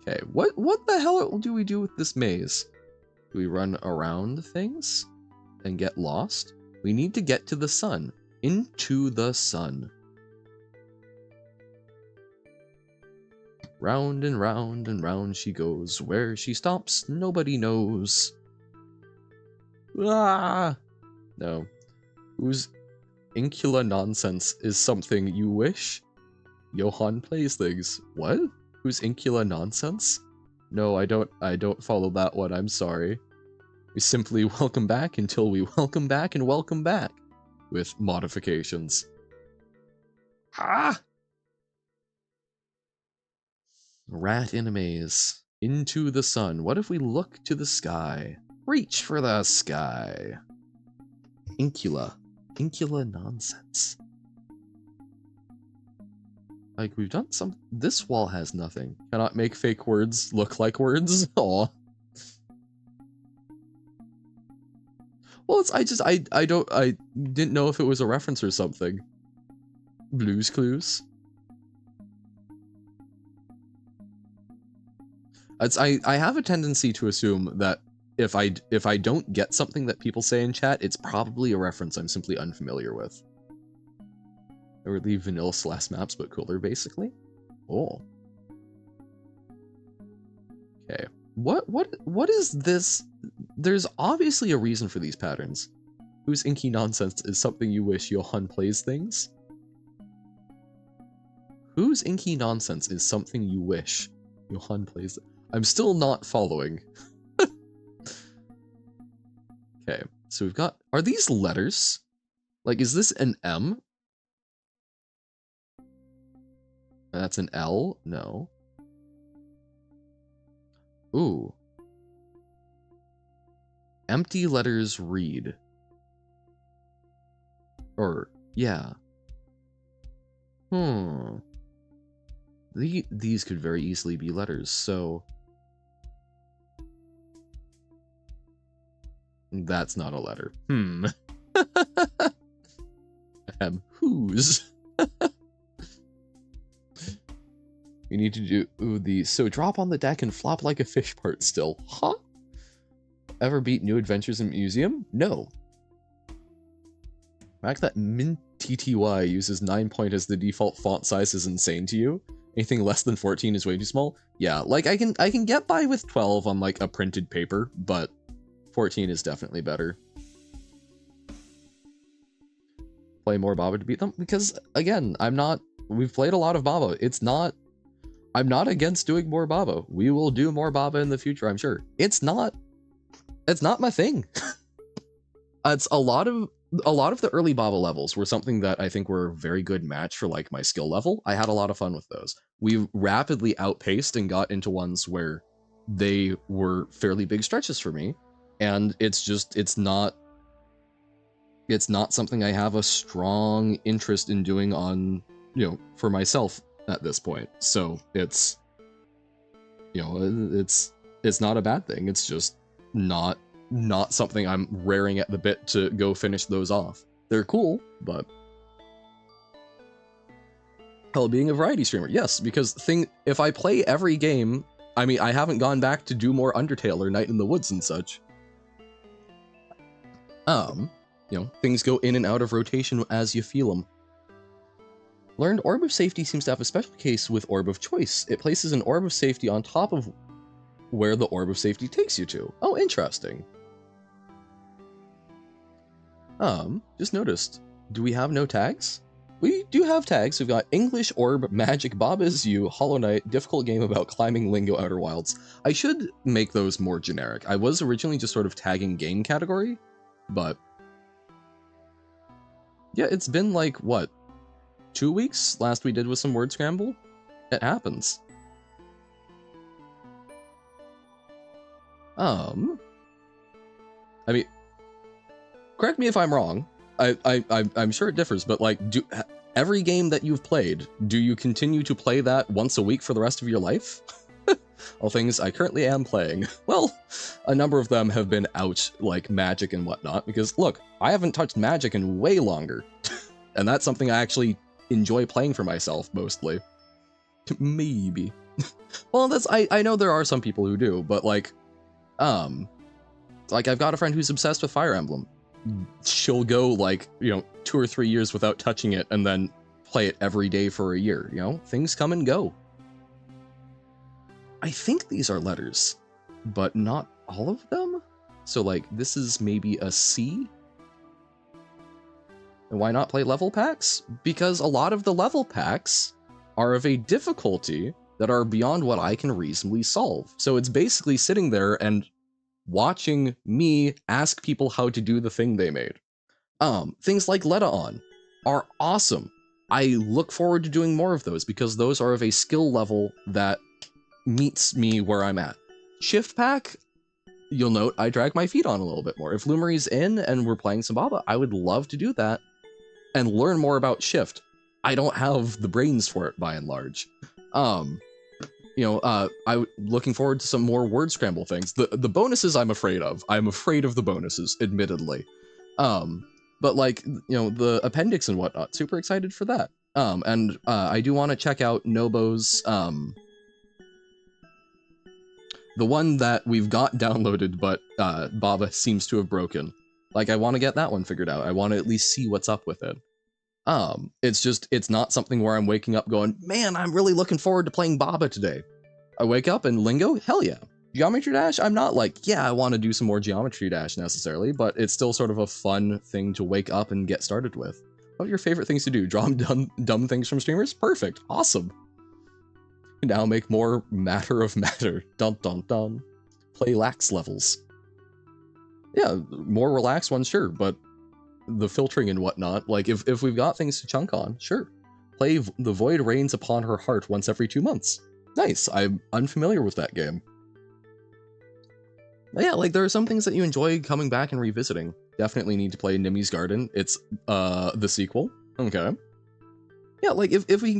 Okay, what the hell do we do with this maze? Do we run around things and get lost? We need to get to the sun. Into the sun. Round and round and round she goes. Where she stops, nobody knows. Ah! No. Whose incula nonsense is something you wish? Johann plays things. What? Whose incula nonsense? No, I don't follow that one, I'm sorry. We simply welcome back until we welcome back and welcome back. With modifications. Ah! Rat in a maze. Into the sun. What if we look to the sky? Reach for the sky. Incula. Incula nonsense. Like, we've done some... This wall has nothing. Cannot make fake words look like words? Aw. Well, it's I didn't know if it was a reference or something. Blues Clues. I have a tendency to assume that if I don't get something that people say in chat, it's probably a reference I'm simply unfamiliar with. I would leave vanilla slash maps, but cooler, basically. Oh. Okay. What is this? There's obviously a reason for these patterns. Whose inky nonsense is something you wish Johan plays things? Whose inky nonsense is something you wish Johan plays? I'm still not following. Okay, so we've got, are these letters? Like, is this an M? That's an L? No. Ooh. Empty letters read. Or, yeah. These could very easily be letters, so... That's not a letter. Whose? We need to do the so drop on the deck and flop like a fish part still. Huh? Ever beat New Adventures in Museum? No. The fact that MinTTY uses 9 as the default font size is insane to you. Anything less than 14 is way too small. Yeah, like I can get by with 12 on like a printed paper, but 14 is definitely better. Play more Baba to beat them? Because again, we've played a lot of Baba. I'm not against doing more Baba. We will do more Baba in the future, I'm sure. It's not my thing. It's a lot of the early Baba levels were something that I think were a very good match for like my skill level. I had a lot of fun with those. We rapidly outpaced and got into ones where they were fairly big stretches for me. And it's not something I have a strong interest in doing on, for myself at this point. So it's not a bad thing. It's just not something I'm raring at the bit to go finish those off. They're cool, but hell, being a variety streamer, yes, because if I play every game, I mean, I haven't gone back to do more Undertale or Night in the Woods and such. Things go in and out of rotation as you feel them. Learned Orb of Safety seems to have a special case with Orb of Choice. It places an Orb of Safety on top of where the Orb of Safety takes you to. Oh, interesting. Just noticed. Do we have no tags? We do have tags. We've got English, Orb, Magic, Bob Is You, Hollow Knight, Difficult Game About Climbing, Lingo, Outer Wilds. I should make those more generic. I was originally just sort of tagging game category, but yeah, it's been like, what, 2 weeks? Last we did was some word scramble? It happens. I mean, correct me if I'm wrong. I'm sure it differs, but like, every game that you've played, do you continue to play that once a week for the rest of your life? All things I currently am playing. Well, a number of them have been out, like Magic and whatnot, because look, I haven't touched Magic in way longer. And that's something I actually enjoy playing for myself, mostly. Maybe. Well, I know there are some people who do, but like I've got a friend who's obsessed with Fire Emblem. She'll go like, 2 or 3 years without touching it and then play it every day for a year, Things come and go. I think these are letters, but not all of them? So like, this is maybe a C? And why not play level packs? Because a lot of the level packs are of a difficulty that are beyond what I can reasonably solve. So it's basically sitting there and watching me ask people how to do the thing they made. Things like Leta-On are awesome. I look forward to doing more of those because those are of a skill level that meets me where I'm at. Shift Pack, you'll note I drag my feet on a little bit more. If Lumary's in and we're playing some Baba, I would love to do that and learn more about Shift. I don't have the brains for it by and large. I'm looking forward to some more word scramble things. The bonuses I'm afraid of. I'm afraid of the bonuses, admittedly. But like, you know, the appendix and whatnot, super excited for that. And I do want to check out Nobo's, the one that we've got downloaded, but Baba seems to have broken. Like, I want to get that one figured out. I want to at least see what's up with it. It's not something where I'm waking up going, man, I'm really looking forward to playing Baba today. I wake up and Lingo, hell yeah. Geometry Dash, I'm not like, yeah, I want to do some more Geometry Dash necessarily, but it's still sort of a fun thing to wake up and get started with. What are your favorite things to do? Draw dumb things from streamers? Perfect. Awesome. Now make more matter of matter. Dun dun dun. Play lax levels. Yeah, more relaxed ones, sure, but the filtering and whatnot, like if we've got things to chunk on, sure. Play The Void Rains Upon Her Heart once every 2 months. Nice, I'm unfamiliar with that game. But yeah, like there are some things that you enjoy coming back and revisiting. Definitely need to play Nimmy's Garden. It's the sequel. Okay. Yeah, like if we can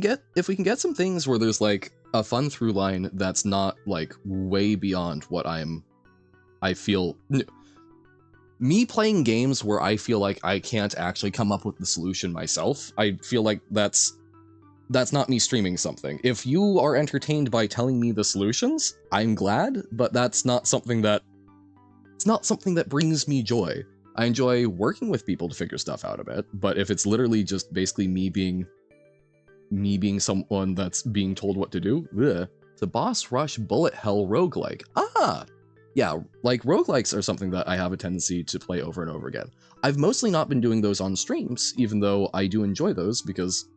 get some things where there's like a fun through line that's not like way beyond what I feel. Me playing games where I feel like I can't actually come up with the solution myself, I feel like that's not me streaming something. If you are entertained by telling me the solutions, I'm glad, but it's not something that brings me joy. I enjoy working with people to figure stuff out a bit, but if it's literally just basically me being someone that's being told what to do, ugh. The Boss Rush Bullet Hell roguelike. Ah! Yeah, like roguelikes are something that I have a tendency to play over and over again. I've mostly not been doing those on streams, even though I do enjoy those, because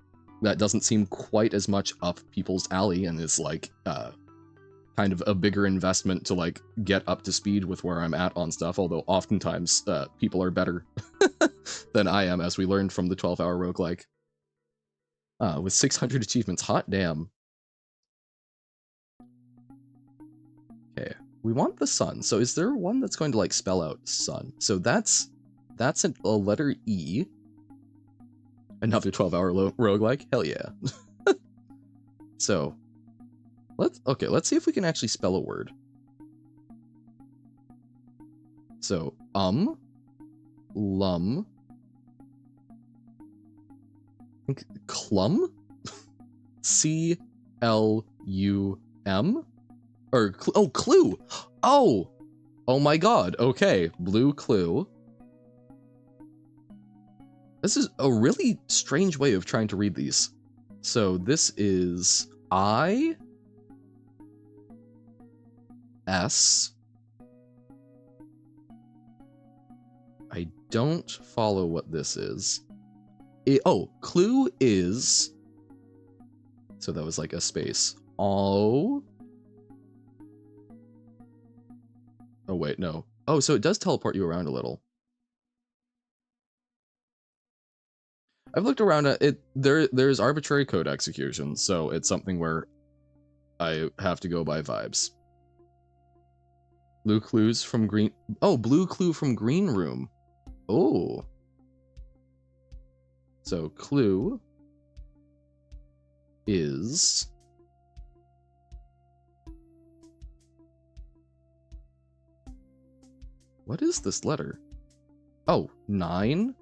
that doesn't seem quite as much up people's alley and is like kind of a bigger investment to like get up to speed with where I'm at on stuff, although oftentimes people are better than I am, as we learned from the 12-hour roguelike. With 600 achievements, hot damn. Okay, we want the sun. So is there one that's going to like spell out sun? So that's a letter E. Another 12-hour roguelike? Hell yeah. So let's see if we can actually spell a word. So lum, I think clum, C-L-U-M, or clue. Oh my god. Okay, blue clue. This is a really strange way of trying to read these. So this is I S. I don't follow what this is. Clue is. So that was like a space. Oh wait, no. Oh, so it does teleport you around a little. I've looked around at it. There's arbitrary code execution, so it's something where I have to go by vibes. Blue clues from green. Oh, blue clue from green room. Oh. So clue is. What is this letter? Oh, 9?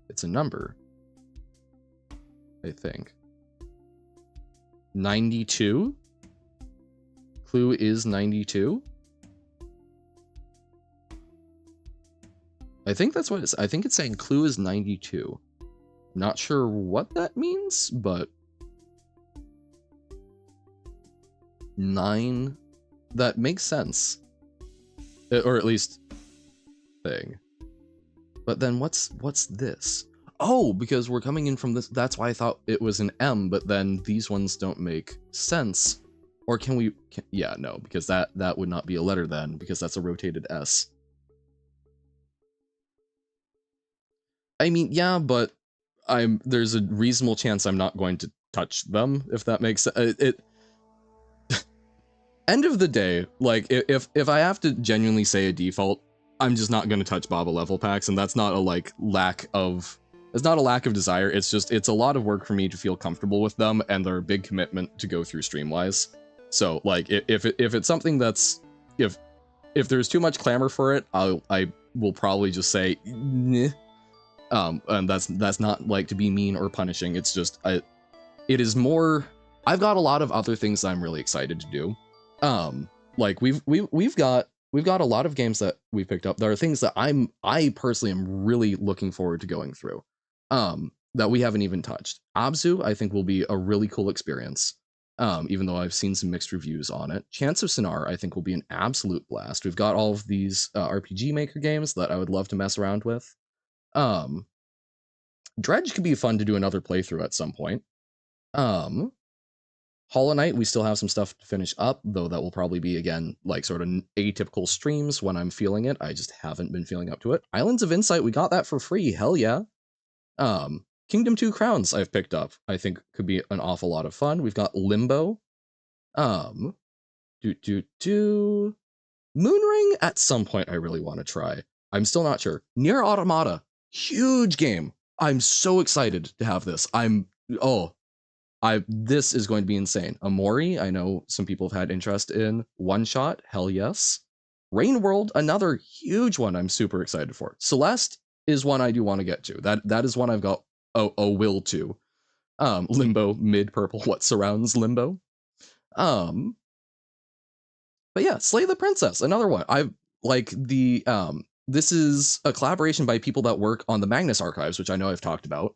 It's a number, I think. 92? Clue is 92? I think that's what it's. I think it's saying clue is 92. Not sure what that means, but 9, that makes sense. Or at least thing. But then what's this? Oh, because we're coming in from this. That's why I thought it was an M, but then these ones don't make sense. Or can we? Yeah, no, because that would not be a letter then, because that's a rotated S. I mean, yeah, but there's a reasonable chance I'm not going to touch them, if that makes sense. End of the day, like, if I have to genuinely say a default, I'm just not going to touch Baba level packs, and that's not a, like, it's not a lack of desire, it's just, it's a lot of work for me to feel comfortable with them, and they're a big commitment to go through stream-wise. So, like, if it's something that's, if there's too much clamor for it, I will probably just say, "Nyeh." And that's not like to be mean or punishing. It's just it is more. I've got a lot of other things that I'm really excited to do. Like we've got a lot of games that we picked up. There are things that I personally am really looking forward to going through. That we haven't even touched. Abzu, I think, will be a really cool experience. Even though I've seen some mixed reviews on it. Chance of Sinar, I think, will be an absolute blast. We've got all of these RPG Maker games that I would love to mess around with. Dredge could be fun to do another playthrough at some point. Hollow Knight, we still have some stuff to finish up, though that will probably be, again, like sort of atypical streams when I'm feeling it. I just haven't been feeling up to it. Islands of Insight, we got that for free. Hell yeah. Kingdom 2 Crowns I've picked up. I think could be an awful lot of fun. We've got Limbo. Moonring at some point I really want to try. I'm still not sure. Nier Automata, huge game. I'm so excited to have this. This is going to be insane. Amori, I know some people have had interest in. One Shot, hell yes. Rain World, another huge one I'm super excited for. Celeste is one I do want to get to. That is one I've got a will to. Limbo, mid purple, what surrounds Limbo. But yeah, Slay the Princess, another one. I like the this is a collaboration by people that work on the Magnus archives, which I know I've talked about.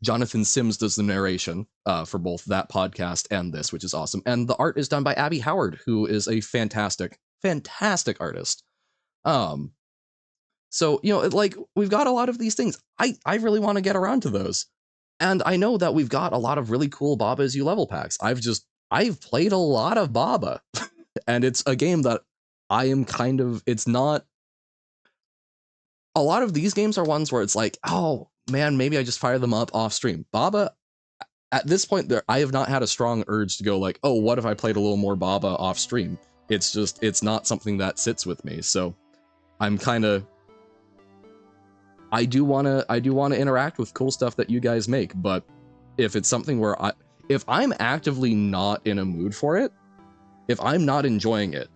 Jonathan Sims does the narration for both that podcast and this, which is awesome. And the art is done by Abby Howard, who is a fantastic artist. So, like, we've got a lot of these things. I really want to get around to those. And I know that we've got a lot of really cool Baba Is You level packs. I've played a lot of Baba. And it's a game that I am it's not. A lot of these games are ones where it's like, oh man, maybe I just fire them up off stream. Baba, at this point, I have not had a strong urge to go like, oh, what if I played a little more Baba off stream? It's not something that sits with me. So I'm I do want to interact with cool stuff that you guys make, but if it's something where if I'm actively not in a mood for it, if I'm not enjoying it,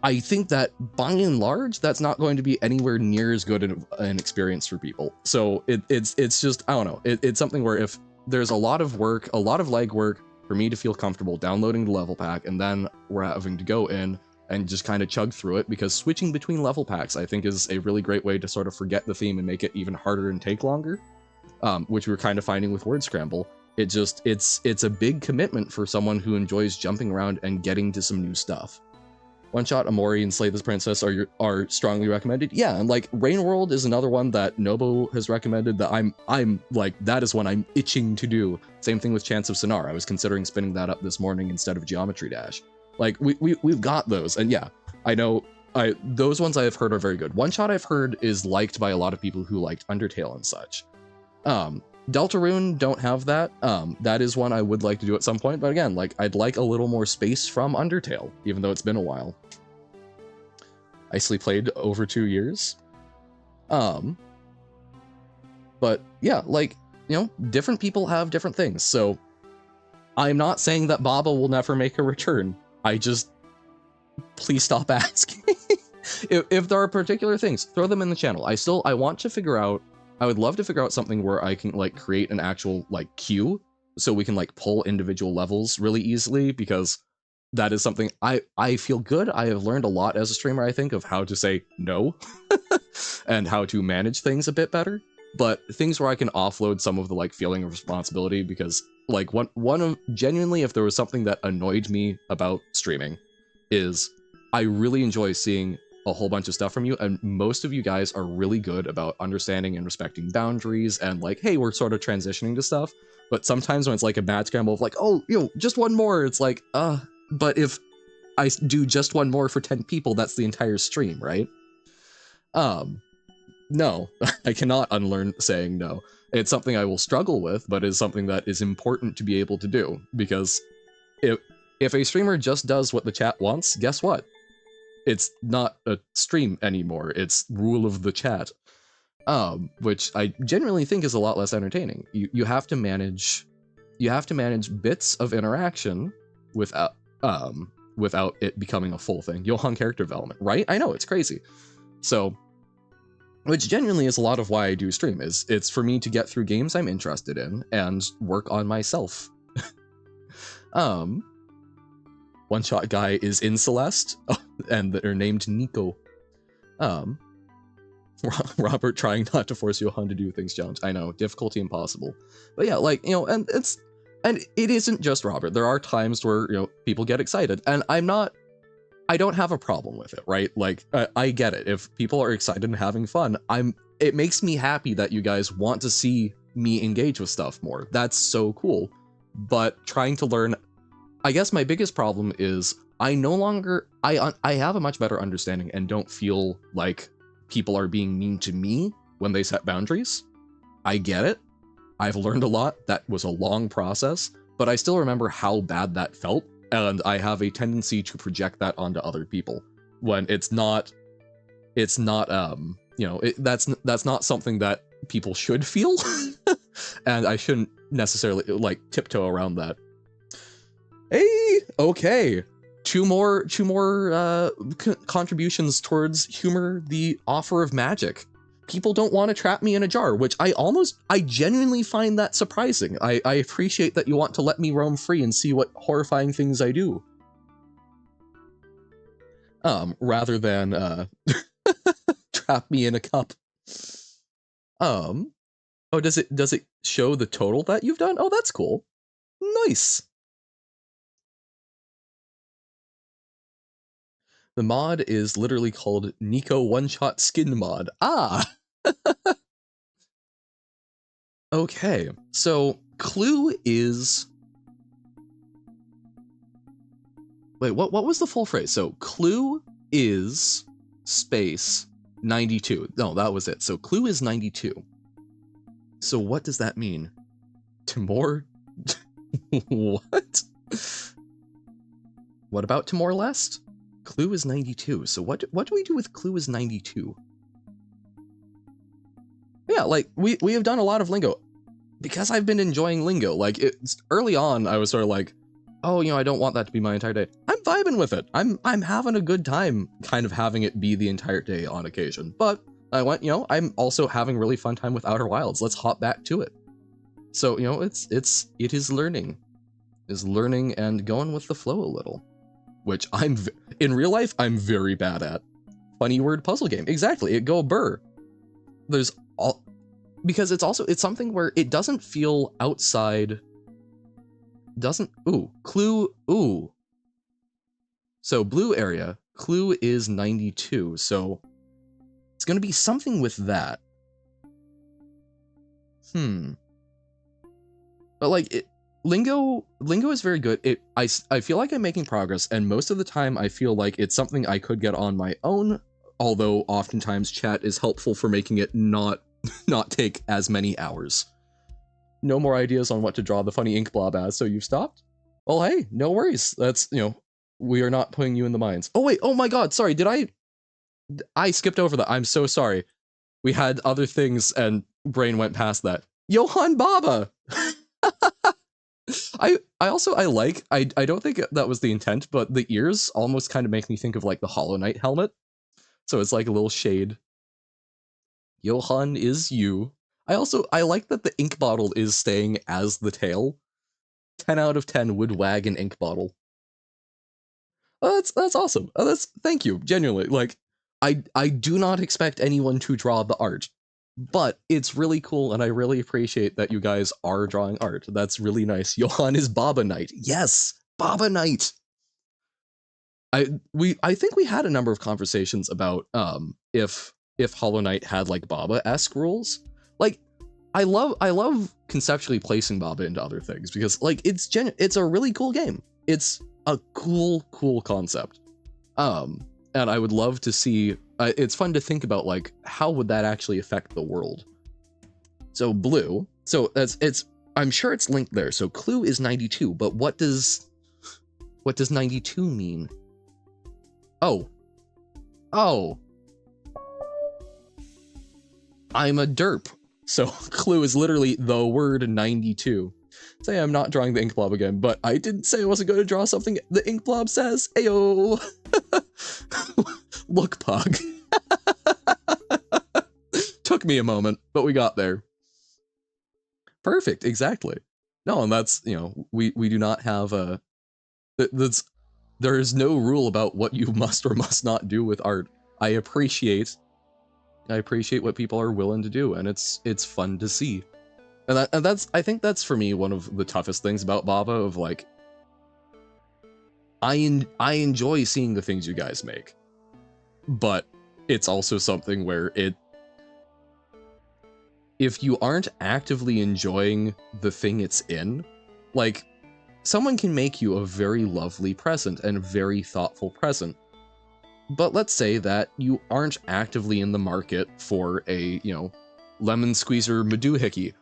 I think that by and large, that's not going to be anywhere near as good an experience for people. So it's just, I don't know. It's something where if there's a lot of work, a lot of legwork for me to feel comfortable downloading the level pack, and then we're having to go in and just kind of chug through it, because switching between level packs, I think, is a really great way to sort of forget the theme and make it even harder and take longer, which we were kind of finding with Word Scramble. It's a big commitment for someone who enjoys jumping around and getting to some new stuff. One Shot, Amori, and Slay the Princess are strongly recommended. Yeah, and like Rain World is another one that Nobo has recommended that I'm like, that is one I'm itching to do. Same thing with Chance of Sinar. I was considering spinning that up this morning instead of Geometry Dash. Like we've got those, and yeah, I know those ones I have heard are very good. One Shot I've heard is liked by a lot of people who liked Undertale and such. Deltarune don't have that. That is one I would like to do at some point, but again, like, I'd like a little more space from Undertale, even though it's been a while. I actually played over 2 years. But yeah, like, different people have different things, so I'm not saying that Baba will never make a return. Please stop asking. If there are particular things, throw them in the channel. I want to figure out, I would love to figure out something where I can like create an actual like queue so we can like pull individual levels really easily, because that is something I feel good. I have learned a lot as a streamer, I think, of how to say no and how to manage things a bit better. But things where I can offload some of the like feeling of responsibility, because like one of genuinely, if there was something that annoyed me about streaming, is I really enjoy seeing a whole bunch of stuff from you, and most of you guys are really good about understanding and respecting boundaries, and like, hey, we're sort of transitioning to stuff. But sometimes when it's like a mad scramble of like, oh, just one more, it's like, but if I do just one more for 10 people, that's the entire stream, right? No, I cannot unlearn saying no. It's something I will struggle with, but is something that is important to be able to do, because if a streamer just does what the chat wants, guess what? It's not a stream anymore. It's rule of the chat, which I genuinely think is a lot less entertaining. You have to manage bits of interaction without it becoming a full thing. Johan character development, right? I know, it's crazy. So, which genuinely is a lot of why I do stream, is it's for me to get through games I'm interested in and work on myself. One Shot Guy is in Celeste, and they're named Nico. Robert trying not to force Johan to do things challenge. I know, difficulty impossible. But yeah, like, you know, and it isn't just Robert. There are times where, you know, people get excited, and I don't have a problem with it, right? Like, I get it. If people are excited and having fun, it makes me happy that you guys want to see me engage with stuff more. That's so cool. But trying to learn, I guess my biggest problem is I have a much better understanding and don't feel like people are being mean to me when they set boundaries. I get it. I've learned a lot. That was a long process, but I still remember how bad that felt, and I have a tendency to project that onto other people when it's not you know, that's not something that people should feel, and I shouldn't necessarily like tiptoe around that. Hey, okay. Two more contributions towards humor the offer of magic. People don't want to trap me in a jar, which I genuinely find that surprising. I appreciate that you want to let me roam free and see what horrifying things I do. Rather than trap me in a cup. Oh, does it show the total that you've done? Oh, that's cool. Nice. The mod is literally called Nico One-Shot Skin Mod. Ah! Okay, so clue is... Wait, what was the full phrase? So clue is space 92. No, that was it. So clue is 92. So what does that mean? Timor? What? What about Timor-Leste? Clue is 92. So what do we do with clue is 92? Yeah, like we have done a lot of Lingo because I've been enjoying Lingo. Like it's early on, I was sort of like, oh, you know, I don't want that to be my entire day. I'm vibing with it. I'm having a good time kind of having it be the entire day on occasion. But I went, you know, I'm also having really fun time with Outer Wilds. Let's hop back to it. So, you know, it is learning and going with the flow a little, which in real life, I'm very bad at. Funny word puzzle game. Exactly. It go burr. There's all, because it's something where it doesn't feel outside. Clue. So blue area, clue is 92. So it's going to be something with that. But like Lingo is very good. I feel like I'm making progress, and most of the time I feel like it's something I could get on my own, although oftentimes chat is helpful for making it not take as many hours. No more ideas on what to draw the funny ink blob as, so you've stopped? Well, hey, no worries. That's, you know, we are not putting you in the mines. Oh wait, oh my god, sorry, I skipped over that. I'm so sorry. We had other things and brain went past that. Johann Baba! I don't think that was the intent, but the ears almost kind of make me think of like the Hollow Knight helmet. So it's like a little shade. Johann is you. I like that the ink bottle is staying as the tail. 10 out of 10 would wag an ink bottle. Oh, that's awesome. Oh, thank you, genuinely. Like, I do not expect anyone to draw the art, but it's really cool, and I really appreciate that you guys are drawing art. That's really nice. Johann is Baba Knight. Yes, Baba Knight. I think we had a number of conversations about if Hollow Knight had like Baba-esque rules. Like, I love conceptually placing Baba into other things because like it's a really cool game. It's a cool concept. And I would love to see. It's fun to think about like how would that actually affect the world. So blue. So it's. I'm sure it's linked there. So clue is 92, but what does 92 mean? Oh. I'm a derp. So clue is literally the word 92. Say I'm not drawing the ink blob again, but I didn't say I wasn't going to draw something the ink blob says. Ayo. Look, Pug. took me a moment, but we got there. Perfect, exactly. No, and that's, you know, we do not have a that's there is no rule about what you must or must not do with art. I appreciate what people are willing to do, and it's fun to see. And that's, I think that's for me one of the toughest things about Baba, of like, I enjoy seeing the things you guys make, but it's also something where if you aren't actively enjoying the thing it's in, like, someone can make you a very lovely present and very thoughtful present, but let's say that you aren't actively in the market for a, you know, lemon squeezer Madoohickey.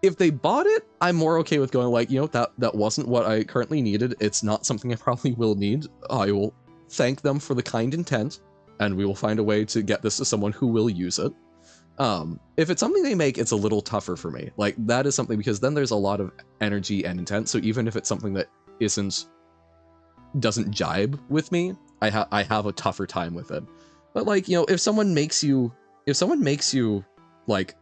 If they bought it, I'm more okay with going like, you know, that wasn't what I currently needed. It's not something I probably will need. I will thank them for the kind intent, and we will find a way to get this to someone who will use it. If it's something they make, it's a little tougher for me. Like, that is something, because then there's a lot of energy and intent. So even if it's something that doesn't jibe with me, I have a tougher time with it. But like, you know, if someone makes you like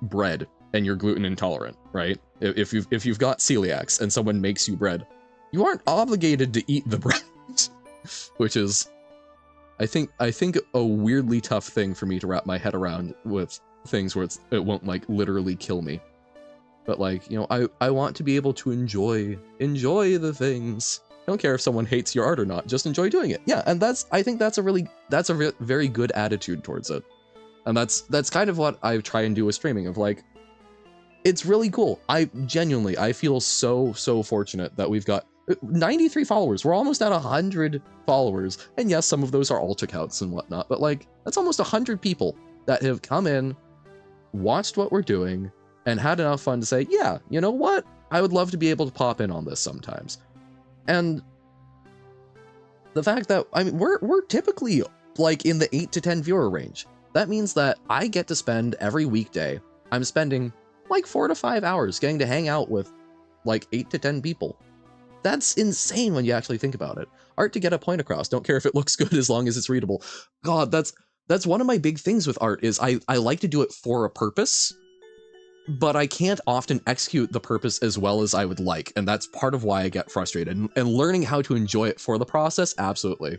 bread and you're gluten intolerant, right? If you've got celiacs and someone makes you bread, you aren't obligated to eat the bread, which is, I think a weirdly tough thing for me to wrap my head around with things where it won't like literally kill me. But like, you know, I want to be able to enjoy the things. I don't care if someone hates your art or not, just enjoy doing it. Yeah, and I think that's a very good attitude towards it. And that's kind of what I try and do with streaming, of like, it's really cool. I feel so fortunate that we've got 93 followers. We're almost at 100 followers. And yes, some of those are alt accounts and whatnot, but like, that's almost 100 people that have come in, watched what we're doing, and had enough fun to say, yeah, you know what? I would love to be able to pop in on this sometimes. And the fact that, I mean, we're typically like in the 8 to 10 viewer range. That means that I get to spend every weekday, I'm spending like 4 to 5 hours getting to hang out with like 8 to 10 people. That's insane when you actually think about it. Art to get a point across. Don't care if it looks good as long as it's readable. God, that's one of my big things with art, is I like to do it for a purpose, but I can't often execute the purpose as well as I would like, and that's part of why I get frustrated. And learning how to enjoy it for the process, absolutely.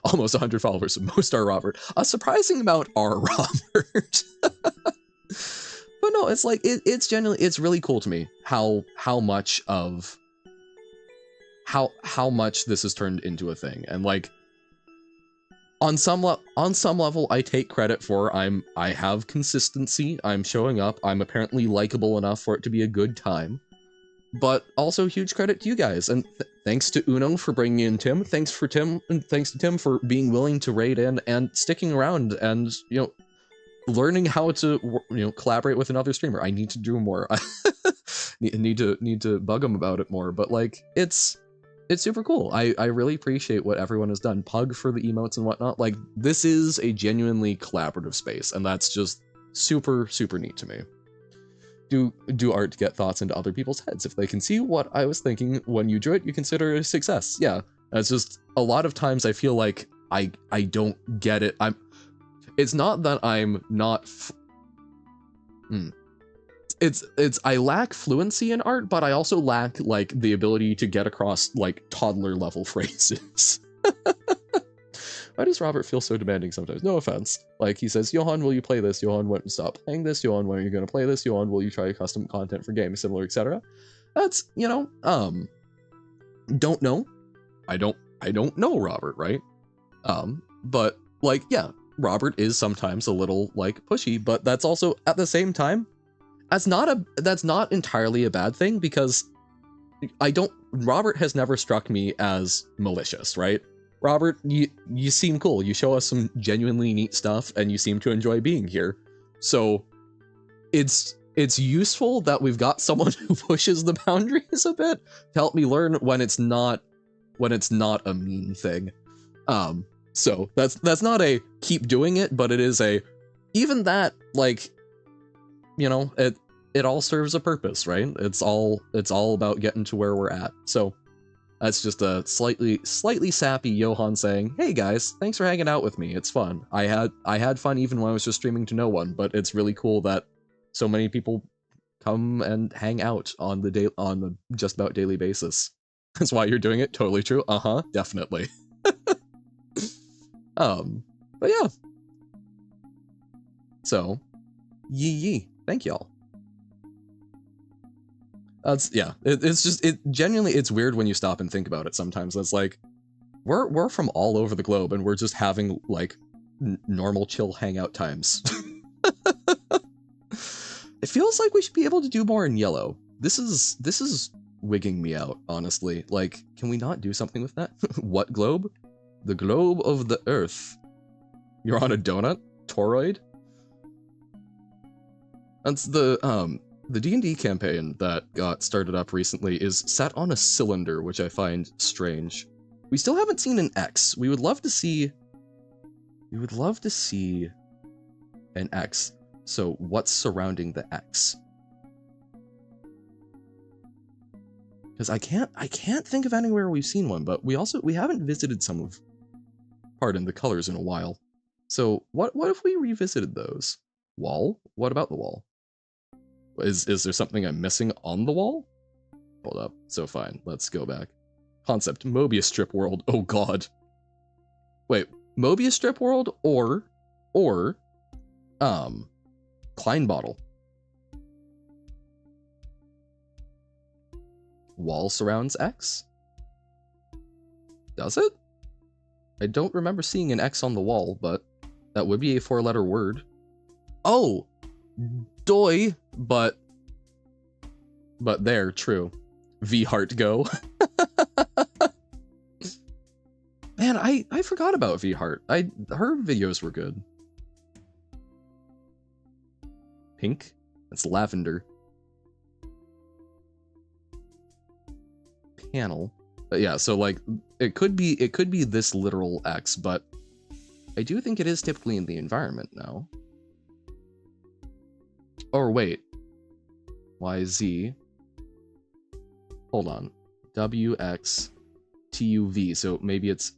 Almost 100 followers, most are Robert. A surprising amount are Robert. But no, it's like, it's genuinely, it's really cool to me how much this has turned into a thing. And like, on some level, I take credit for I have consistency, I'm showing up, I'm apparently likable enough for it to be a good time. But also huge credit to you guys, and thanks to Uno for bringing in Tim, thanks to Tim for being willing to raid in and sticking around and, you know, learning how to, you know, collaborate with another streamer. I need to do more. need to bug him about it more, but like, it's super cool. I really appreciate what everyone has done. Pug for the emotes and whatnot. Like, this is a genuinely collaborative space, and that's just super neat to me. Do art to get thoughts into other people's heads. If they can see what I was thinking when you drew it, you consider it a success. Yeah, it's just a lot of times I feel like I don't get it. It's not that I'm not. It's I lack fluency in art, but I also lack like the ability to get across like toddler level phrases. Why does Robert feel so demanding sometimes? No offense. Like, he says, Johan, will you play this? Johan, when stop playing this? Johan, when are you going to play this? Johan, will you try custom content for games, similar, etc.? That's, you know, don't know. I don't know Robert, right? But like, yeah, Robert is sometimes a little like pushy, but that's also at the same time, that's not entirely a bad thing, because Robert has never struck me as malicious, right? Robert, you seem cool. You show us some genuinely neat stuff, and you seem to enjoy being here. So it's useful that we've got someone who pushes the boundaries a bit to help me learn when it's not a mean thing. So that's not a keep doing it, but it is a, even that, like, you know, it all serves a purpose, right? It's all about getting to where we're at. So That's just a slightly sappy Johan saying, "Hey guys, thanks for hanging out with me. It's fun. I had fun even when I was just streaming to no one, but it's really cool that so many people come and hang out on the just about daily basis. That's why you're doing it. Totally true. Definitely. But yeah. So, yee. Thank y'all. It's just genuinely it's weird when you stop and think about it sometimes. It's like we're from all over the globe and we're just having like normal chill hangout times. It feels like we should be able to do more in yellow. This is wigging me out, honestly. Like, can we not do something with that? What globe? The globe of the earth. You're on a donut? Toroid? That's the D&D campaign that got started up recently is sat on a cylinder, which I find strange. We still haven't seen an X. We would love to see an X. So what's surrounding the X? Because I can't think of anywhere we've seen one, but we haven't visited some of pardon the colors in a while. So what if we revisited those? Wall? What about the wall? Is there something I'm missing on the wall? Hold up. So fine, let's go back. Concept, Mobius strip world. Oh god. Wait, Mobius strip world or Klein bottle. Wall surrounds X? Does it? I don't remember seeing an X on the wall, but that would be a 4-letter word. Oh! Doi! But there, true. V-Heart Go. Man, I forgot about V-Heart. Her videos were good. Pink? That's lavender. Panel. But yeah, so like it could be this literal X, but I do think it is typically in the environment now. Or wait. YZ. Hold on. WXTUV. So maybe it's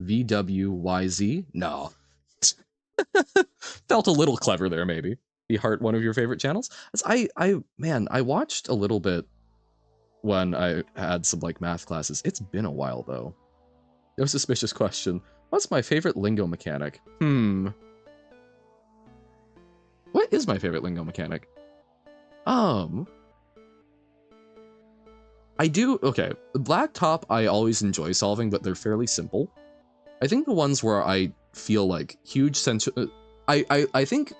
VWYZ? No. Felt a little clever there, maybe. V-Heart, one of your favorite channels? I watched a little bit when I had some like math classes. It's been a while though. No suspicious question. What's my favorite lingo mechanic? What is my favorite lingo mechanic? Okay, Blacktop I always enjoy solving, but they're fairly simple. I think the ones where I feel like huge sense, I think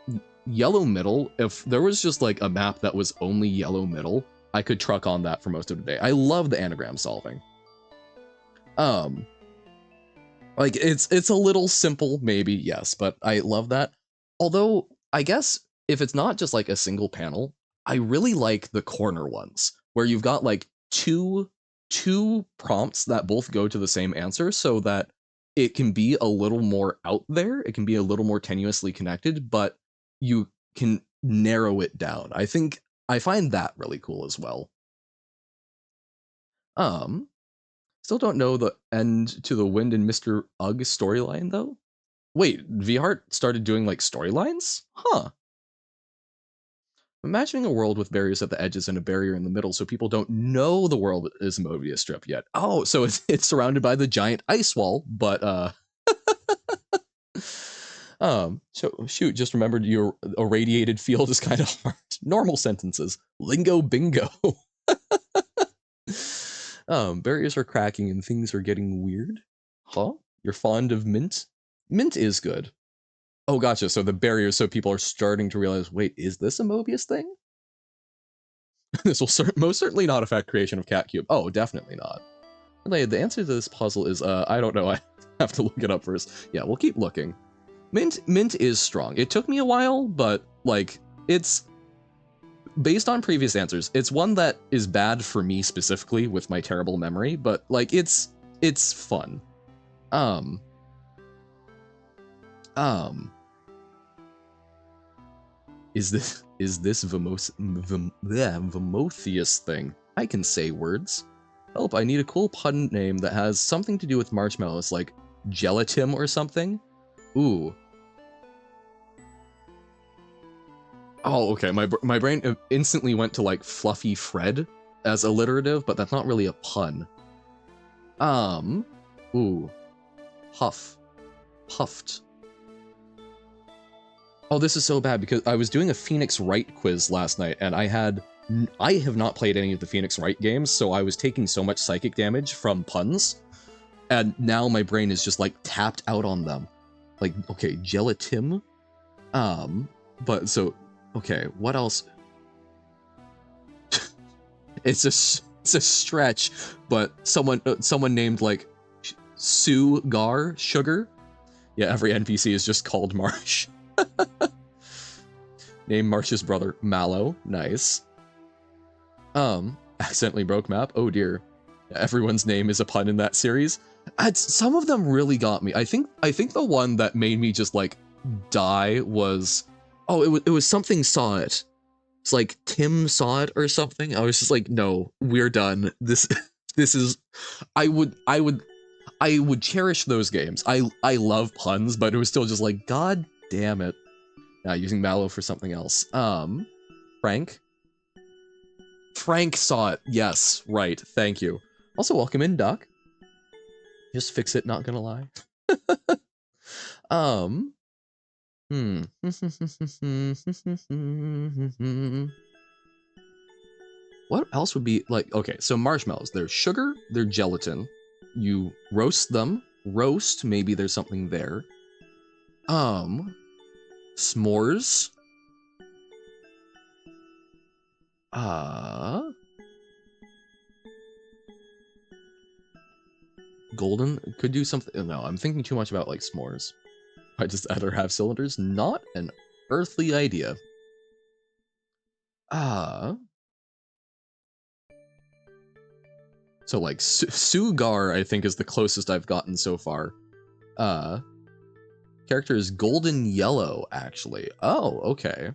yellow middle, if there was just like a map that was only yellow middle, I could truck on that for most of the day. I love the anagram solving. Like it's a little simple, maybe, yes, but I love that. Although, I guess if it's not just like a single panel, I really like the corner ones where you've got like two prompts that both go to the same answer so that it can be a little more out there, it can be a little more tenuously connected, but you can narrow it down. I find that really cool as well. Still don't know the end to the Wind and Mr. Ugg storyline though. Wait, V-Heart started doing like storylines? Huh. Imagining a world with barriers at the edges and a barrier in the middle so people don't know the world is a Mobius strip yet. Oh, so it's surrounded by the giant ice wall, but so shoot, just remembered your irradiated field is kind of hard. Normal sentences. Lingo bingo. Barriers are cracking and things are getting weird. Huh? You're fond of mint? Mint is good. Oh, gotcha. So the barriers, so people are starting to realize, wait, is this a Mobius thing? This will most certainly not affect creation of Cat Cube. Oh, definitely not. The answer to this puzzle is, I don't know. I have to look it up first. Yeah, we'll keep looking. Mint is strong. It took me a while, but like it's based on previous answers. It's one that is bad for me specifically with my terrible memory, but like it's fun. Is this Vimotheus thing? I can say words. Help, I need a cool pun name that has something to do with marshmallows, like gelatin or something. Ooh. Oh, okay. My brain instantly went to like Fluffy Fred as alliterative, but that's not really a pun. Ooh. Huff. Puffed. Oh, this is so bad because I was doing a Phoenix Wright quiz last night, and I have not played any of the Phoenix Wright games, so I was taking so much psychic damage from puns, and now my brain is just like tapped out on them. Like, okay, gelatin. But so, okay, what else? it's a stretch, but someone named like Sugar. Yeah, every NPC is just called Marsh. Name Marsh's brother Mallow. Nice. Accidentally broke map. Oh dear. Everyone's name is a pun in that series. Some of them really got me. I think the one that made me just like die was, it was something saw it. It's like Tim saw it or something. I was just like, no, we're done. This is, I would cherish those games. I love puns, but it was still just like, god damn it. Using Mallow for something else. Frank saw it. Yes, right. Thank you. Also, welcome in, Doc. Just fix it, not gonna lie. What else would be like, okay, so marshmallows. They're sugar, they're gelatin. You roast them. Roast, maybe there's something there. S'mores. Golden could do something. No, I'm thinking too much about like s'mores. I just either have cylinders. Not an earthly idea. So like Sugar, I think, is the closest I've gotten so far. Character is golden yellow, actually. Oh, okay.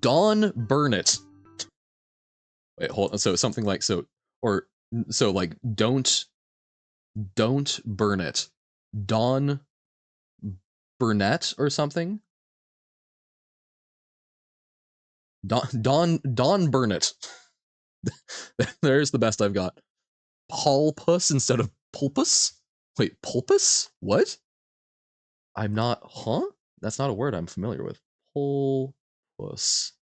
Dawn Burnett. Wait, hold on. So something like like don't burn it. Dawn Burnett or something. Dawn Burnett. There's the best I've got. Pulpus instead of pulpus? Wait, pulpus? What? I'm not, huh? That's not a word I'm familiar with. Pulpus.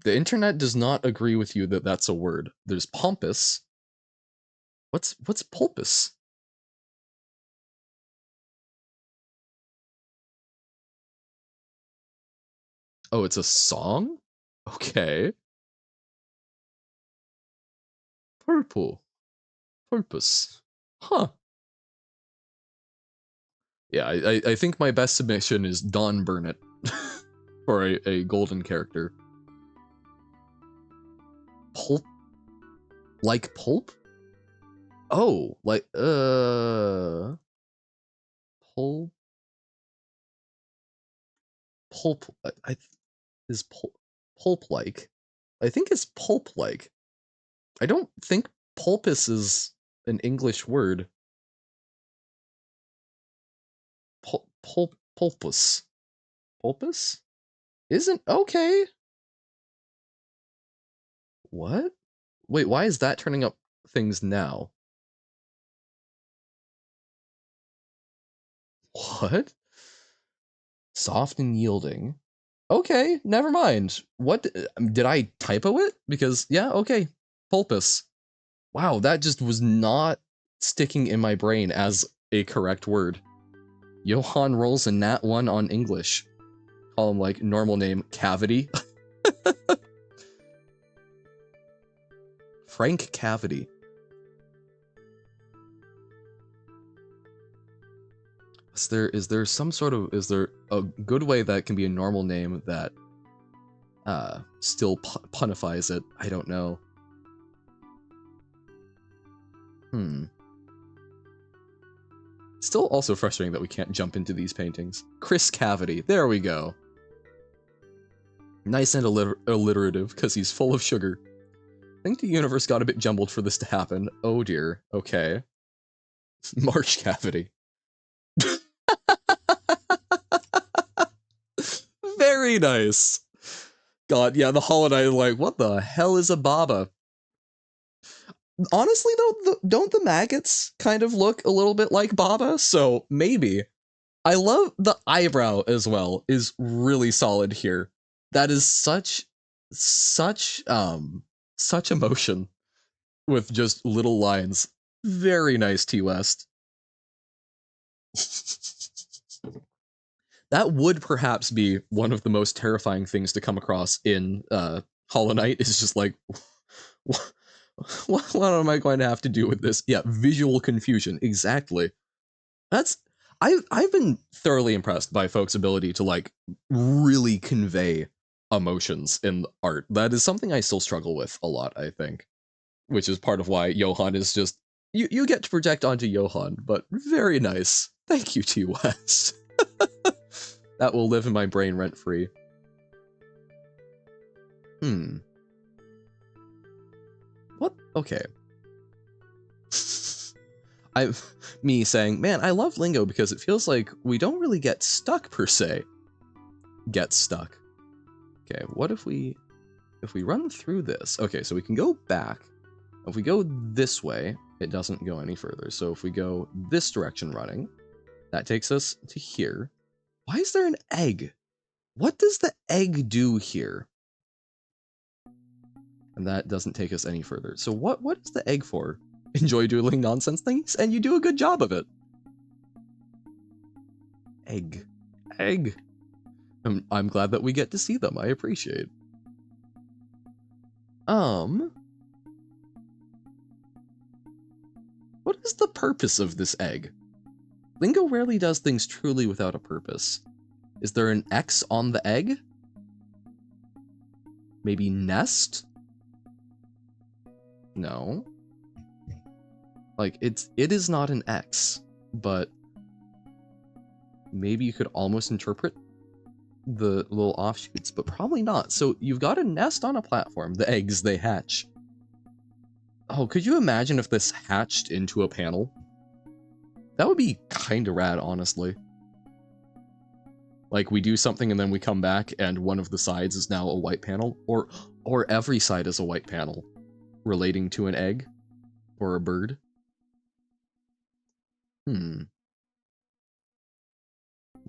The internet does not agree with you that that's a word. There's pompous. What's pulpus? Oh, it's a song? Okay. Purple. Purpose. Huh. Yeah, I think my best submission is Dawn Burnett for a golden character. Pulp? Like pulp? Oh, like, pulp? Pulp, is pulp-like. I think it's pulp-like. I don't think pulpus is an English word. Pulpus. Pulpus? Isn't okay. What? Wait, why is that turning up things now? What? Soft and yielding. Okay, never mind. What did I typo it? Because yeah, okay. Pulpus. Wow, that just was not sticking in my brain as a correct word. Johan rolls a nat 1 on English. Call him like normal name Cavity. Frank Cavity. Is there a good way that can be a normal name that still punifies it? I don't know. Still also frustrating that we can't jump into these paintings. Chris Cavity, there we go. Nice and alliterative, because he's full of sugar. I think the universe got a bit jumbled for this to happen. Oh dear, okay. March Cavity. Very nice. God, yeah, the Hollow Knight is like, what the hell is a Baba? Honestly, though, don't the maggots kind of look a little bit like Baba? So maybe. I love the eyebrow as well, is really solid here. That is such emotion with just little lines. Very nice, T West. That would perhaps be one of the most terrifying things to come across in Hollow Knight, is just like, what am I going to have to do with this? Yeah, visual confusion, exactly. I've been thoroughly impressed by folks' ability to like really convey emotions in art. That is something I still struggle with a lot, I think, which is part of why Johan is just you get to project onto Johan, but very nice. Thank you, T West. That will live in my brain rent free. What? Okay. Me saying, man, I love Lingo because it feels like we don't really get stuck per se. Get stuck. Okay, what if we run through this? Okay, so we can go back. If we go this way, it doesn't go any further. So if we go this direction running, that takes us to here. Why is there an egg? What does the egg do here? And that doesn't take us any further. So what is the egg for? Enjoy doodling nonsense things, and you do a good job of it. Egg. I'm glad that we get to see them. I appreciate. What is the purpose of this egg? Lingo rarely does things truly without a purpose. Is there an X on the egg? Maybe nest? No. Like, it is not an X, but maybe you could almost interpret the little offshoots, but probably not. So you've got a nest on a platform. The eggs, they hatch. Oh, could you imagine if this hatched into a panel? That would be kind of rad, honestly. Like, we do something and then we come back and one of the sides is now a white panel, or every side is a white panel relating to an egg or a bird.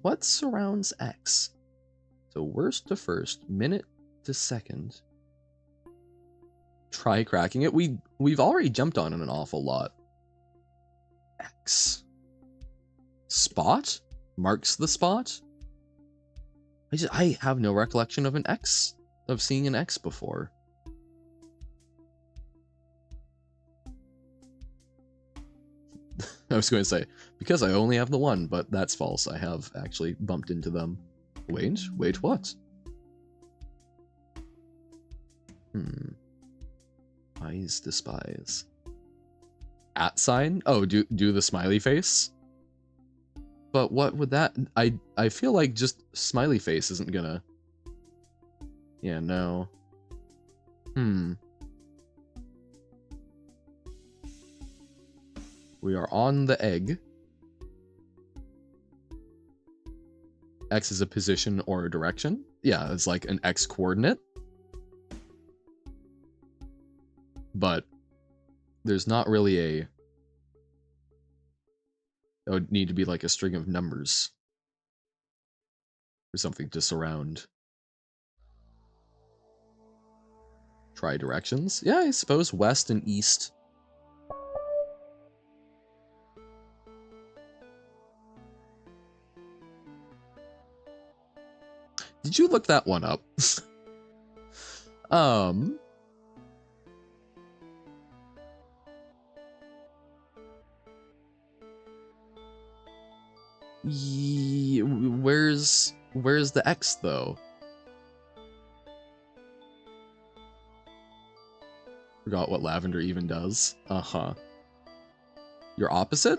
What surrounds X? So worst to first, minute to second. Try cracking it. We've already jumped on it an awful lot. X. Spot? Marks the spot? I have no recollection of an X, of seeing an X before. I was going to say, because I only have the one, but that's false. I have actually bumped into them. Wait, what? Eyes despise. At sign? Oh, do the smiley face? But what would that... I feel like just smiley face isn't gonna... Yeah, no. We are on the egg. X is a position or a direction. Yeah, it's like an X coordinate. But there's not really a... It would need to be like a string of numbers or something to surround. Try directions? Yeah, I suppose west and east. Did you look that one up? Where's the X though? Forgot what lavender even does. Your opposite?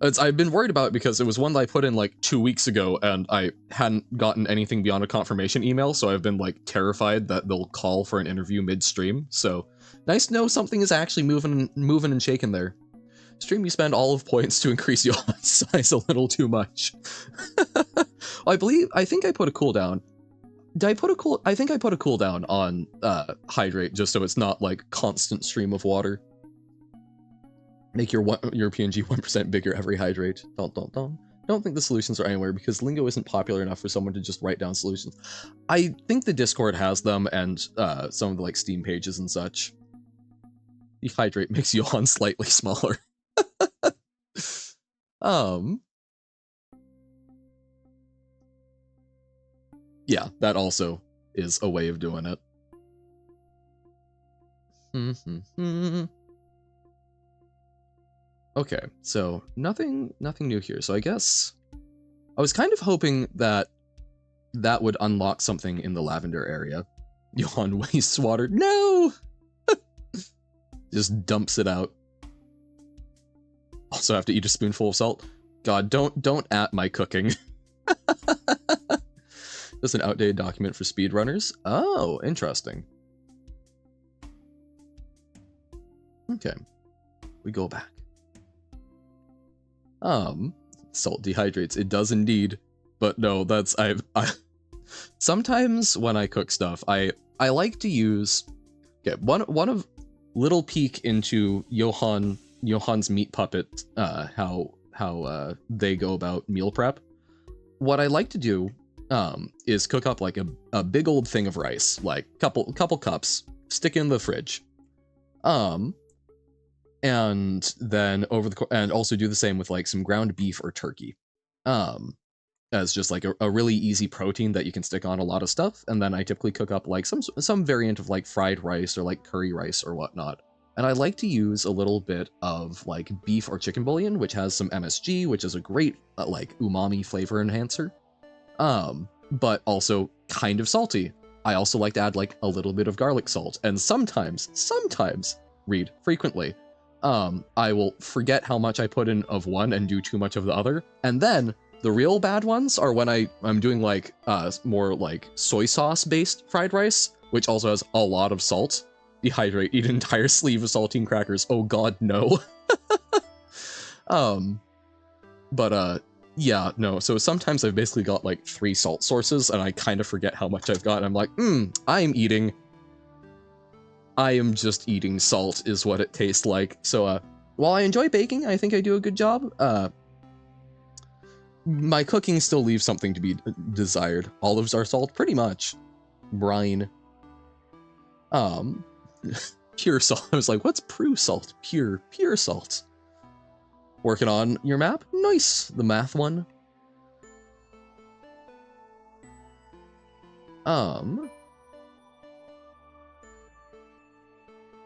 I've been worried about it because it was one that I put in like 2 weeks ago and I hadn't gotten anything beyond a confirmation email, so I've been like terrified that they'll call for an interview midstream. So nice to know something is actually moving and shaking there. Stream, you spend olive points to increase your size a little too much. I think I put a cooldown. I think I put a cooldown on hydrate just so it's not like constant stream of water. Make your PNG 1% bigger every hydrate. Don't think the solutions are anywhere because Lingo isn't popular enough for someone to just write down solutions. I think the Discord has them and some of the like Steam pages and such. Dehydrate makes Johan slightly smaller. Yeah, that also is a way of doing it. Okay, so nothing new here. So I guess I was kind of hoping that that would unlock something in the lavender area. Johan wastes water. No! Just dumps it out. Also have to eat a spoonful of salt. God, don't at my cooking. That's an outdated document for speedrunners. Oh, interesting. Okay, we go back. Salt dehydrates. It does indeed, but no, that's I. Sometimes when I cook stuff, I like to use. Okay, one of little peek into Johan's meat puppet. How they go about meal prep. What I like to do is cook up like a big old thing of rice, like couple cups, stick in the fridge, and then and also do the same with like some ground beef or turkey, as just like a really easy protein that you can stick on a lot of stuff. And then I typically cook up like some variant of like fried rice or like curry rice or whatnot. And I like to use a little bit of like beef or chicken bouillon, which has some MSG, which is a great like umami flavor enhancer. But also kind of salty. I also like to add like a little bit of garlic salt, and sometimes, frequently, I will forget how much I put in of one and do too much of the other. And then the real bad ones are when I'm doing like more like soy sauce based fried rice, which also has a lot of salt. Dehydrate, eat an entire sleeve of saltine crackers. Oh god, no. Yeah, no, so sometimes I've basically got like 3 salt sources and I kind of forget how much I've got. And I'm like, I am just eating salt is what it tastes like. So while I enjoy baking, I think I do a good job. My cooking still leaves something to be desired. Olives are salt, pretty much. Brine. Pure salt. I was like, what's prue salt? Pure salt. Working on your map? Nice, the math one.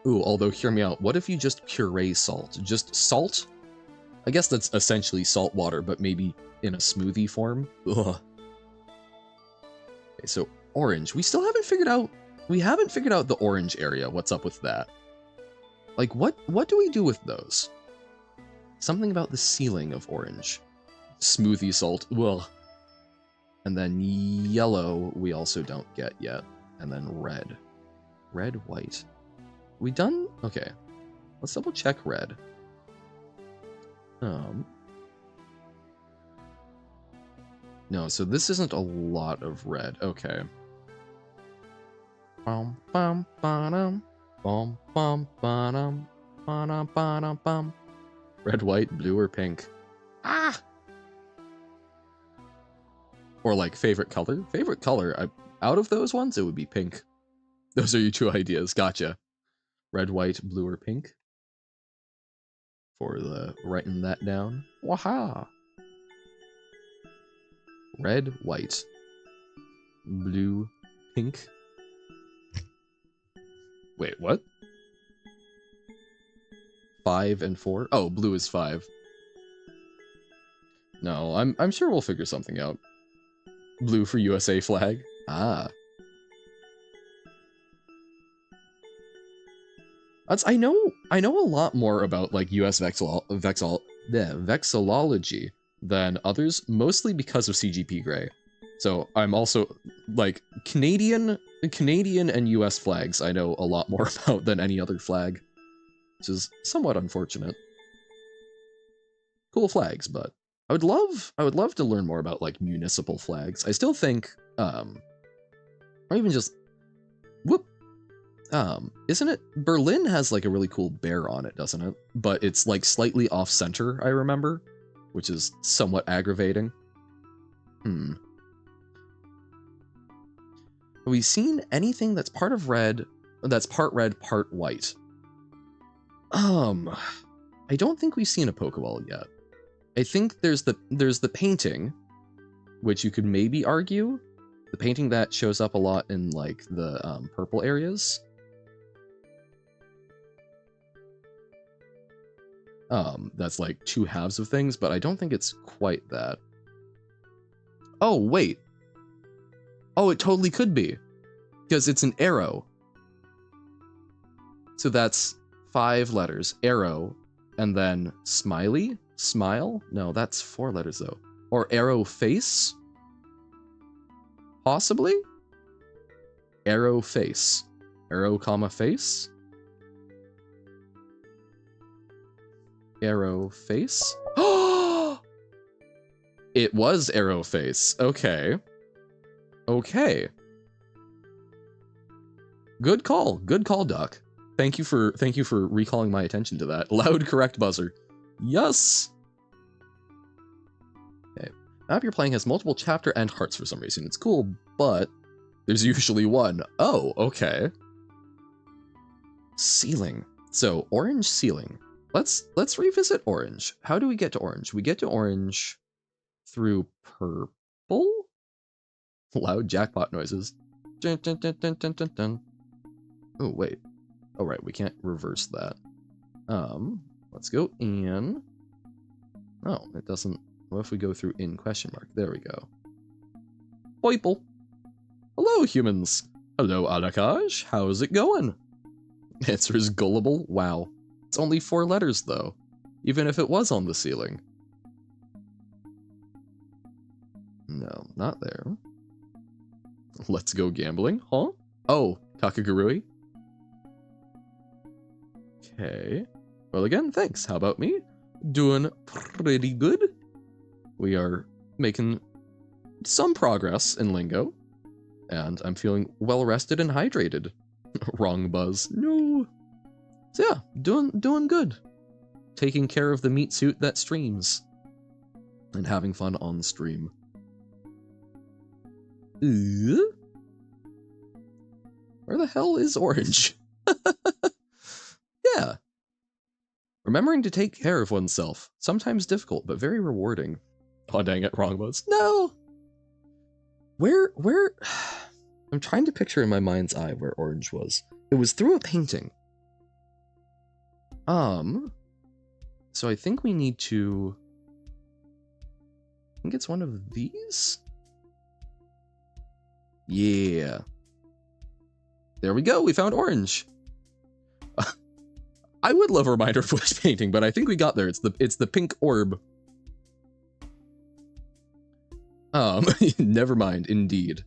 Ooh, although hear me out. What if you just puree salt? Just salt? I guess that's essentially salt water, but maybe in a smoothie form. Ugh. Okay, so orange. We still haven't figured out. We haven't figured out the orange area. What's up with that? Like, what do we do with those? Something about the ceiling of orange. Smoothie salt. Ugh. And then yellow we also don't get yet. And then red. Red, white. We done? Okay. Let's double check red. No, so this isn't a lot of red. Okay. Bum bum ba-dum. Bum bum ba-dum. Ba-dum ba-dum bum. Red, white, blue, or pink? Ah! Or like favorite color? Favorite color, out of those ones, it would be pink. Those are your 2 ideas. Gotcha. Red, white, blue, or pink? For the writing that down. Waha! Red, white, blue, pink. Wait, what? 5 and 4? Oh, blue is 5. No, I'm sure we'll figure something out. Blue for USA flag. Ah. I know a lot more about like US Vexal Yeah, vexillology than others, mostly because of CGP Grey. So I'm also, like, Canadian and US flags I know a lot more about than any other flag, which is somewhat unfortunate. Cool flags, but I would love to learn more about, like, municipal flags. I still think, or even just, whoop, isn't it, Berlin has, like, a really cool bear on it, doesn't it? But it's, like, slightly off-center, I remember, which is somewhat aggravating. Have we seen anything that's part red, part white? I don't think we've seen a Pokeball yet. I think there's the painting, which you could maybe argue, the painting that shows up a lot in, like, the purple areas. That's like two halves of things, but I don't think it's quite that. Oh, wait. Oh, it totally could be, because it's an arrow. So that's 5 letters, arrow, and then smiley, smile? No, that's 4 letters though. Or arrow face? Possibly? Arrow face. Arrow comma face? Arrow face? Oh! It was arrow face. Okay. Okay. Good call, Duck. Thank you for recalling my attention to that. Loud correct buzzer. Yes. Okay. Map you're playing has multiple chapter and hearts for some reason. It's cool, but there's usually one. Oh, okay. Ceiling. So orange ceiling. Let's revisit orange. How do we get to orange? We get to orange through purple? Loud jackpot noises. Dun, dun, dun, dun, dun, dun, dun. Oh, wait. Oh, right, we can't reverse that. Let's go in. Oh, it doesn't. What if we go through in question mark? There we go. Poiple. Hello, humans. Hello, Alakaj. How's it going? Answer is gullible. Wow. It's only 4 letters, though. Even if it was on the ceiling. No, not there. Let's go gambling, huh? Oh, Kakagurui. Okay. Well, again, thanks. How about me? Doing pretty good. We are making some progress in Lingo. And I'm feeling well rested and hydrated. Wrong buzz. No. So yeah, doing good. Taking care of the meat suit that streams. And having fun on stream. Where the hell is orange? Yeah. Remembering to take care of oneself. Sometimes difficult, but very rewarding. Oh, dang it, wrong buzz. No! Where... I'm trying to picture in my mind's eye where orange was. It was through a painting. So I think we need to... I think it's one of these? Yeah. There we go, we found orange. I would love a reminder of which painting, but I think we got there. It's the pink orb. Never mind, indeed.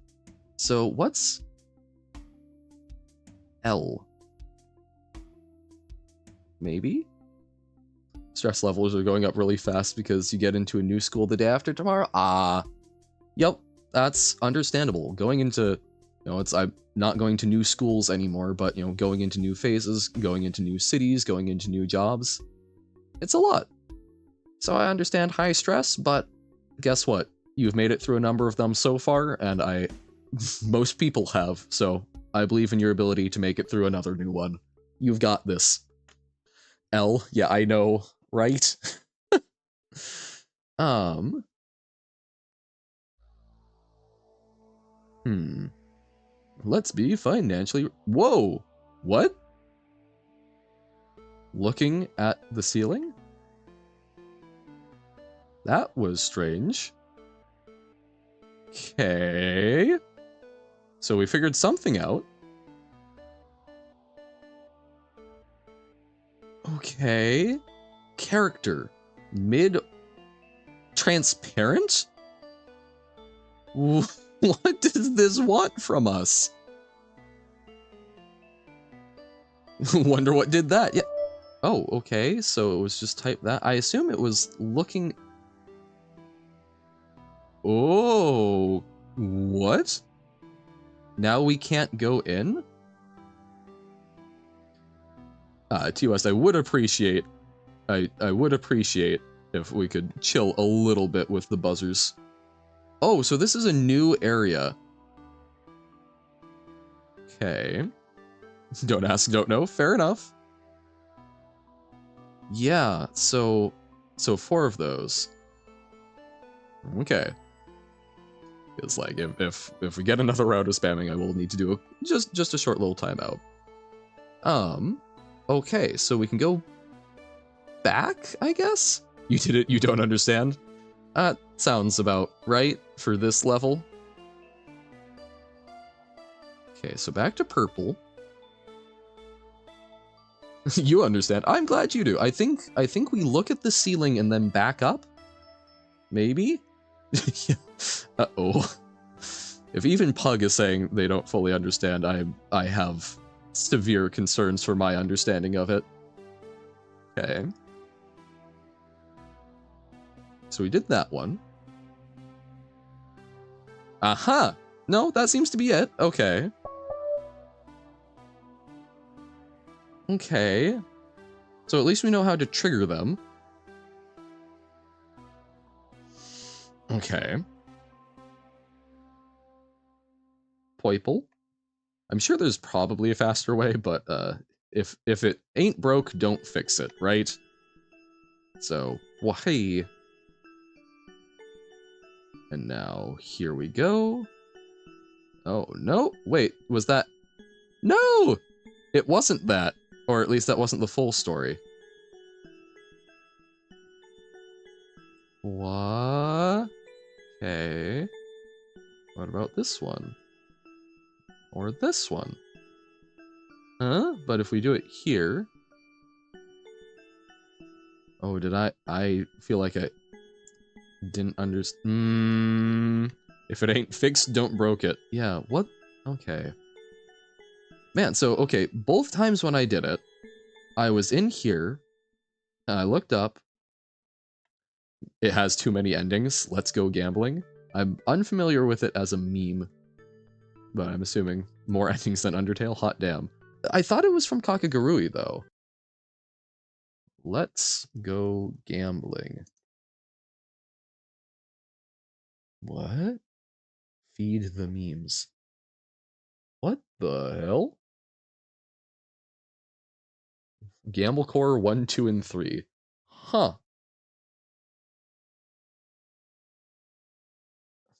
So what's L? Maybe? Stress levels are going up really fast because you get into a new school the day after tomorrow? Ah. Yep, that's understandable. Going into, I'm not going to new schools anymore, but, going into new phases, going into new cities, going into new jobs. It's a lot. So I understand high stress, but guess what? You've made it through a number of them so far, and most people have, so I believe in your ability to make it through another new one. You've got this. L, yeah, I know, right? Let's be financially... Whoa! What? Looking at the ceiling? That was strange. Okay. So we figured something out. Okay. Character. Mid transparent? What does this want from us? Wonder what did that. Yeah. Oh, okay. So it was just type that. I assume it was looking. Oh, what? Now we can't go in? TOS, I would appreciate if we could chill a little bit with the buzzers. Oh, so this is a new area. Okay. Don't ask, don't know. Fair enough. Yeah, so 4 of those. Okay. It's like if we get another round of spamming, I will need to do just a short little timeout. Okay, so we can go back, I guess? You did it, you don't understand? Sounds about right for this level. Okay, so back to purple. You understand. I'm glad you do. I think we look at the ceiling and then back up? Maybe? Uh-oh. If even Pug is saying they don't fully understand, I have severe concerns for my understanding of it. Okay. So we did that one. Aha! No, that seems to be it. Okay. Okay. So at least we know how to trigger them. Okay. Poiple. I'm sure there's probably a faster way, but if it ain't broke, don't fix it, right? So, why? And now, here we go. Oh, no! Wait, was that... No! It wasn't that. Or at least that wasn't the full story. What? Okay. What about this one? Or this one? Huh? But if we do it here... Oh, did I feel like I didn't understand. If it ain't fixed, don't broke it. Yeah, what? Okay. Man, so, okay, both times when I did it, I was in here, and I looked up. It has too many endings. Let's go gambling. I'm unfamiliar with it as a meme, but I'm assuming more endings than Undertale. Hot damn. I thought it was from Kakagurui, though. Let's go gambling. What? Feed the memes. What the hell? Gamblecore 1, 2, and 3. Huh.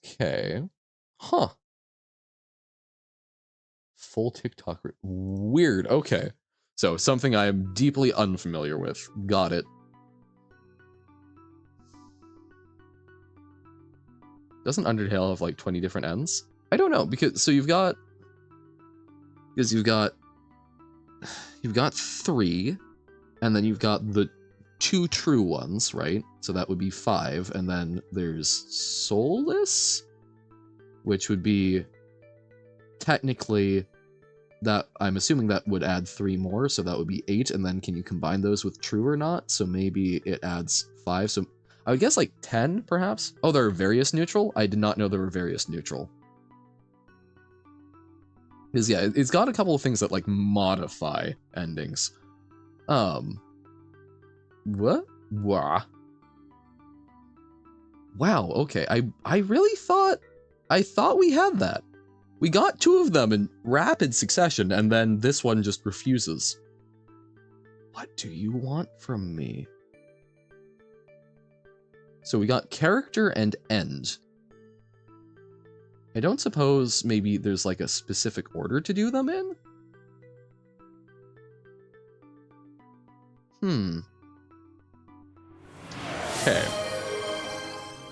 Okay. Huh. Full TikTok. Weird. Okay. So, something I am deeply unfamiliar with. Got it. Doesn't Undertale have like 20 different ends? I don't know, because so you've got 3, and then you've got the 2 true ones, right? So that would be 5, and then there's Soulless, which would be technically that, I'm assuming that would add 3 more, so that would be 8, and then can you combine those with true or not? So maybe it adds 5, so I would guess like 10, perhaps? Oh, there are various neutral? I did not know there were various neutral. Because, yeah, it's got a couple of things that, like, modify endings. What? Wah. Wow, okay, I really thought we had that. We got 2 of them in rapid succession, and then this one just refuses. What do you want from me? So we got character and end. I don't suppose maybe there's like a specific order to do them in? Okay.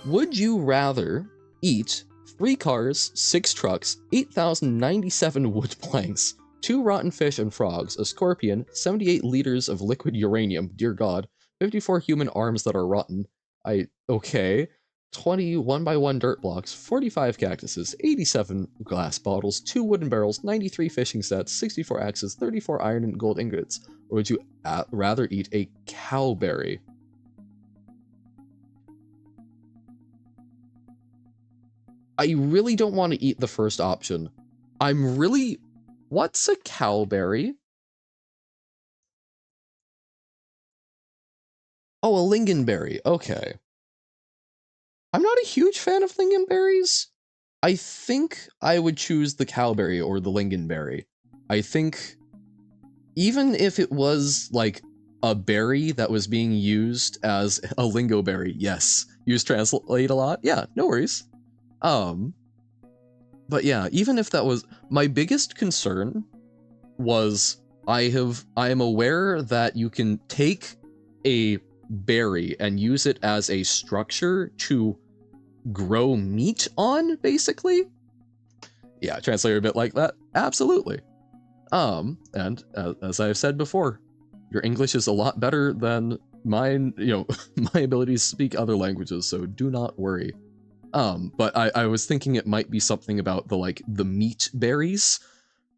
Would you rather eat 3 cars, 6 trucks, 8,097 wood planks, 2 rotten fish and frogs, a scorpion, 78 liters of liquid uranium, dear god, 54 human arms that are rotten. Okay. 20 1x1 dirt blocks, 45 cactuses, 87 glass bottles, 2 wooden barrels, 93 fishing sets, 64 axes, 34 iron and gold ingots. Or would you rather eat a cowberry? I really don't want to eat the first option. What's a cowberry? Oh, a lingonberry. Okay. I'm not a huge fan of lingonberries. I think I would choose the cowberry or the lingonberry. I think even if it was like a berry that was being used as a lingo berry, yes, use translate a lot. Yeah, no worries. But yeah, even if that was my biggest concern was I am aware that you can take a berry and use it as a structure to grow meat on, basically. Yeah, translate a bit like that. Absolutely. And as I've said before, your English is a lot better than mine, my ability to speak other languages, so do not worry. But I was thinking it might be something about the meat berries,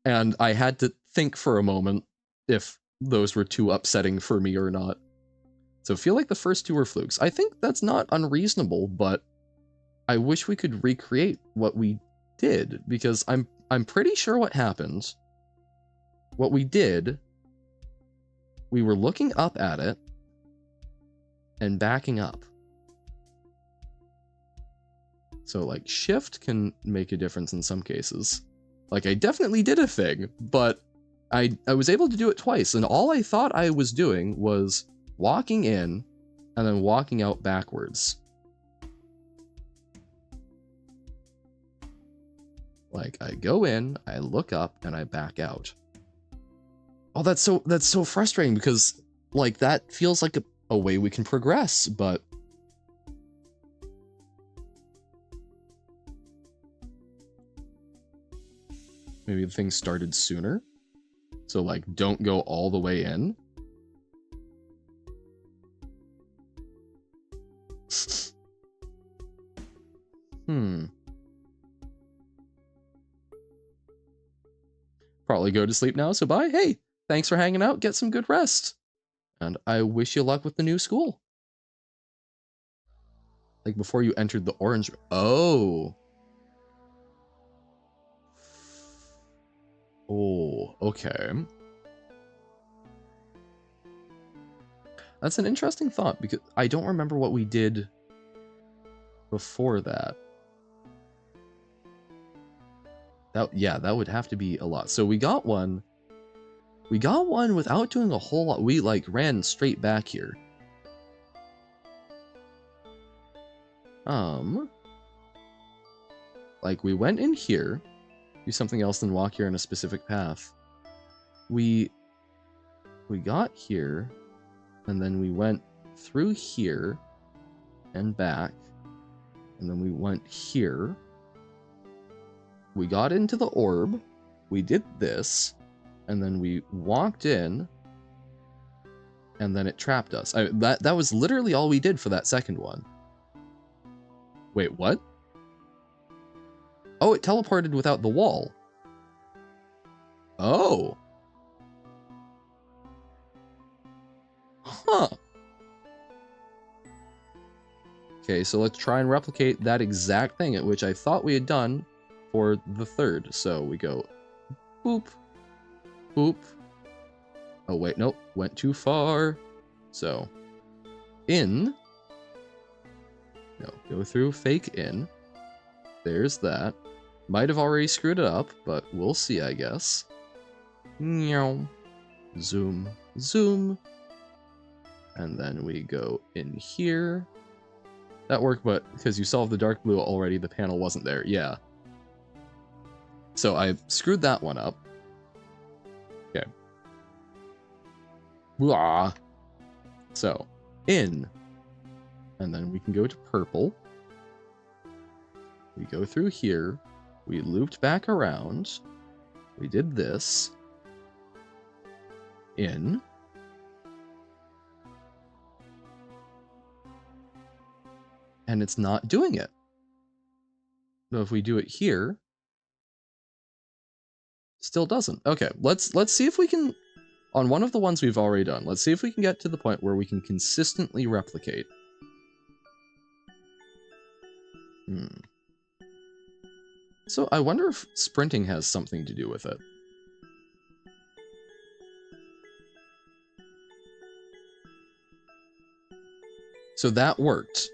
and I had to think for a moment if those were too upsetting for me or not. So I feel like the first two were flukes. I think that's not unreasonable, but I wish we could recreate what we did, because I'm pretty sure what happened. What we did, we were looking up at it and backing up. So like shift can make a difference in some cases. Like I definitely did a thing, but I was able to do it twice, and all I thought I was doing was walking in and then walking out backwards. Like I go in, I look up, and I back out. Oh, that's so frustrating, because like that feels like a way we can progress, but maybe the thing started sooner. So like don't go all the way in. Probably go to sleep now, so bye. Hey, thanks for hanging out. Get some good rest. And I wish you luck with the new school. Like before you entered the orange. Oh. Oh, okay. That's an interesting thought, because I don't remember what we did before that. That would have to be a lot. So we got one. We got one without doing a whole lot. We like ran straight back here. Like we went in here, do something else, then walk here in a specific path. We got here, and then we went through here and back, and then we went here. We got into the orb, we did this, and then we walked in, and then it trapped us. That was literally all we did for that second one. Wait, what? Oh, it teleported without the wall. Oh. Huh. Okay, so let's try and replicate that exact thing, at which I thought we had done for the third. So we go boop, boop. Oh wait, nope, went too far. So in, no, go through fake in. There's that. Might have already screwed it up, but we'll see, I guess. Meow. Zoom, zoom. And then we go in here. That worked, but because you solved the dark blue already, the panel wasn't there. Yeah. So I screwed that one up. Okay. Blah. So, in. And then we can go to purple. We go through here. We looped back around. We did this. In. and it's not doing it. So if we do it here, still doesn't. Okay, let's see if we can, on one of the ones we've already done, let's see if we can get to the point where we can consistently replicate. So I wonder if sprinting has something to do with it. So that worked.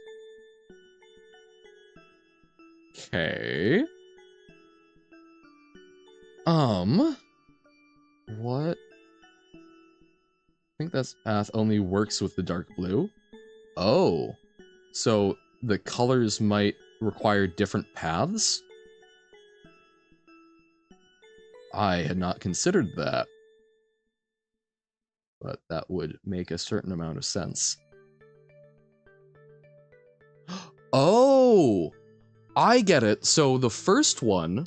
Okay. What? I think that path only works with the dark blue. Oh. So the colors might require different paths? I had not considered that. But that would make a certain amount of sense. Oh! I get it. So the first one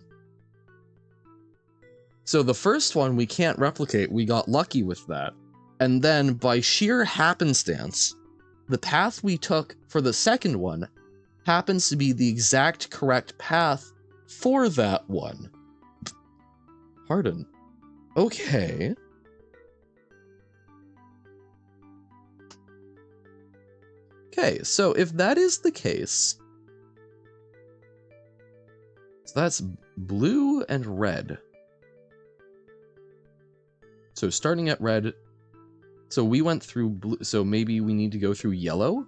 we can't replicate. We got lucky with that. And then by sheer happenstance, the path we took for the second one happens to be the exact correct path for that one. Pardon. Okay. Okay, so if that is the case, so that's blue and red. So starting at red, so we went through blue, so maybe we need to go through yellow?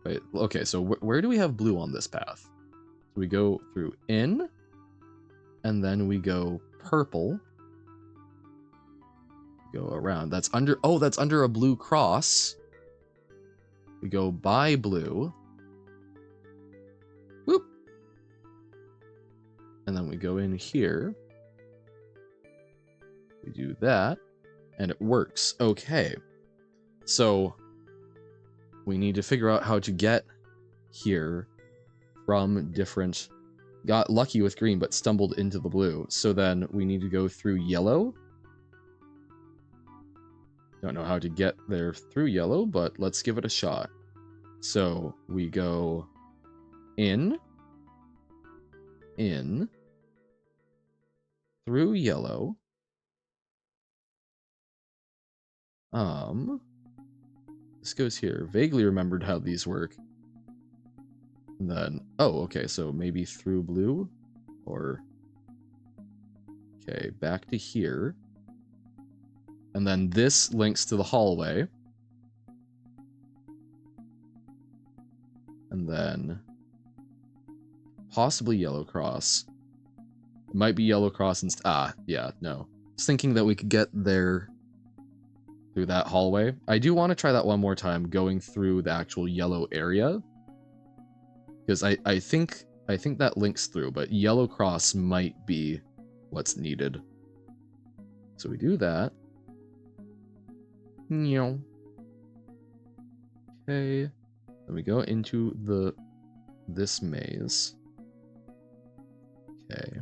Wait, okay, so where do we have blue on this path? So we go through in, and then we go purple. Go around. That's under, oh, that's under a blue cross. We go by blue. Whoop. And then we go in here. We do that, and it works. Okay. So we need to figure out how to get here from different... Got lucky with green, but stumbled into the blue. So then we need to go through yellow. Don't know how to get there through yellow, but let's give it a shot. So we go in, through yellow. This goes here. Vaguely remembered how these work. And then, oh, okay, so maybe through blue, or... Okay, back to here. And then this links to the hallway. And then... possibly yellow cross. It might be yellow cross and... yeah, no. I was thinking that we could get there through that hallway. I do want to try that one more time, going through the actual yellow area. Because I think that links through, but yellow cross might be what's needed. So we do that. Okay. Then we go into this maze. Okay.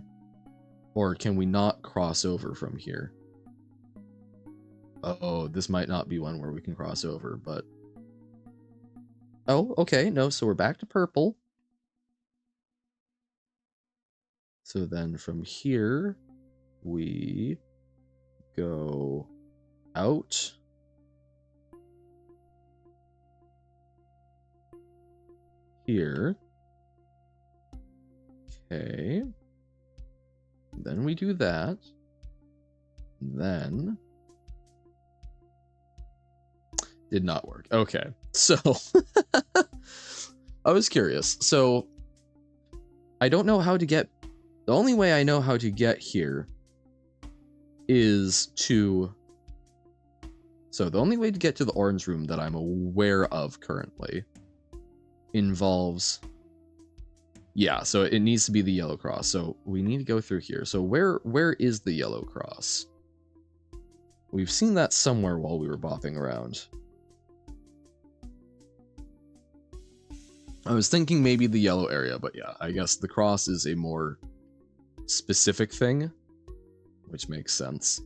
Or can we not cross over from here? Oh, this might not be one where we can cross over, but... Oh, okay, no, so we're back to purple. So then from here, we go out. Here. Okay. Then we do that. Then... Did not work. Okay. So... I was curious. So... I don't know how to get... The only way I know how to get here is to... So the only way to get to the orange room that I'm aware of currently involves... Yeah, so it needs to be the yellow cross. So we need to go through here. So where is the yellow cross? We've seen that somewhere while we were bopping around. I was thinking maybe the yellow area, but yeah, I guess the cross is a more specific thing, which makes sense.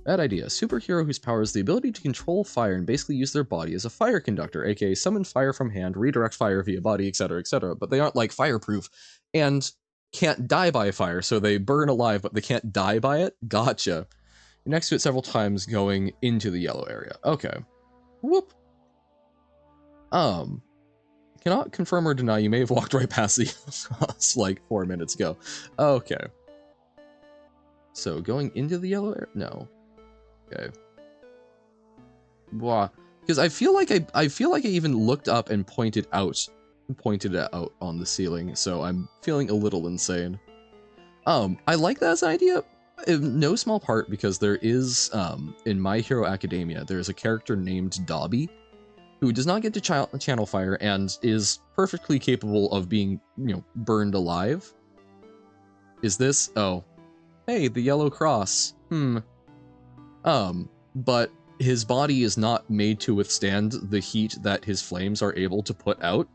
Bad idea. Superhero whose power is the ability to control fire and basically use their body as a fire conductor, aka summon fire from hand, redirect fire via body, etc., etc. But they aren't like fireproof and can't die by fire, so they burn alive, but they can't die by it. Gotcha. You're next to it several times going into the yellow area. Okay. Whoop. Cannot confirm or deny you may have walked right past the cross like 4 minutes ago. Okay. So going into the yellow area? No. Okay. Blah. Because I feel like I even looked up and pointed it out on the ceiling, so I'm feeling a little insane. I like that as an idea, in no small part because there is, in My Hero Academia, there's a character named Dobby, who does not get to channel fire and is perfectly capable of being, burned alive. Is this? Oh. Hey, the yellow cross. But his body is not made to withstand the heat that his flames are able to put out.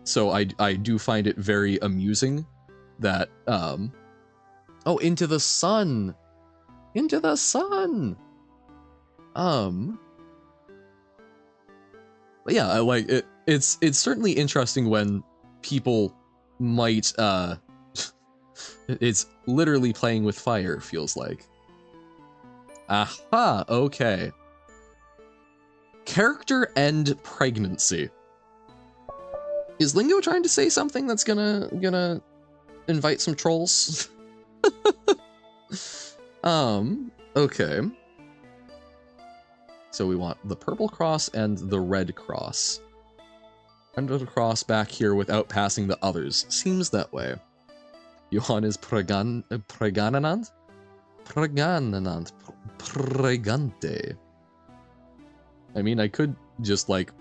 So I do find it very amusing that, oh, into the sun! Into the sun! But yeah, I like it. It's certainly interesting when people might, it's literally playing with fire, feels like. Aha, okay. Character and pregnancy. Is Lingo trying to say something that's gonna invite some trolls? Okay. So we want the purple cross and the red cross. Under the cross back here without passing the others. Seems that way. Johan is preganant? Pregante. I mean, I could just, like,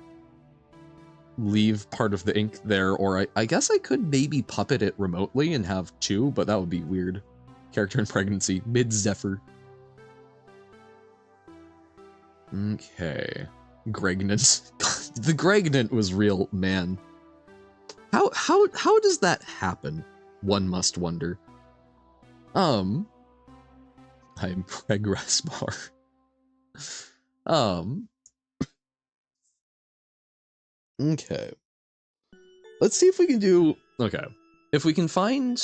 leave part of the ink there, or I guess I could maybe puppet it remotely and have two, but that would be weird. Character in pregnancy. Mid-Zephyr. Okay. Gregnant. The Gregnant was real, man. How does that happen? One must wonder. I'm Pregressbar. Okay. Let's see if we can do... Okay. If we can find...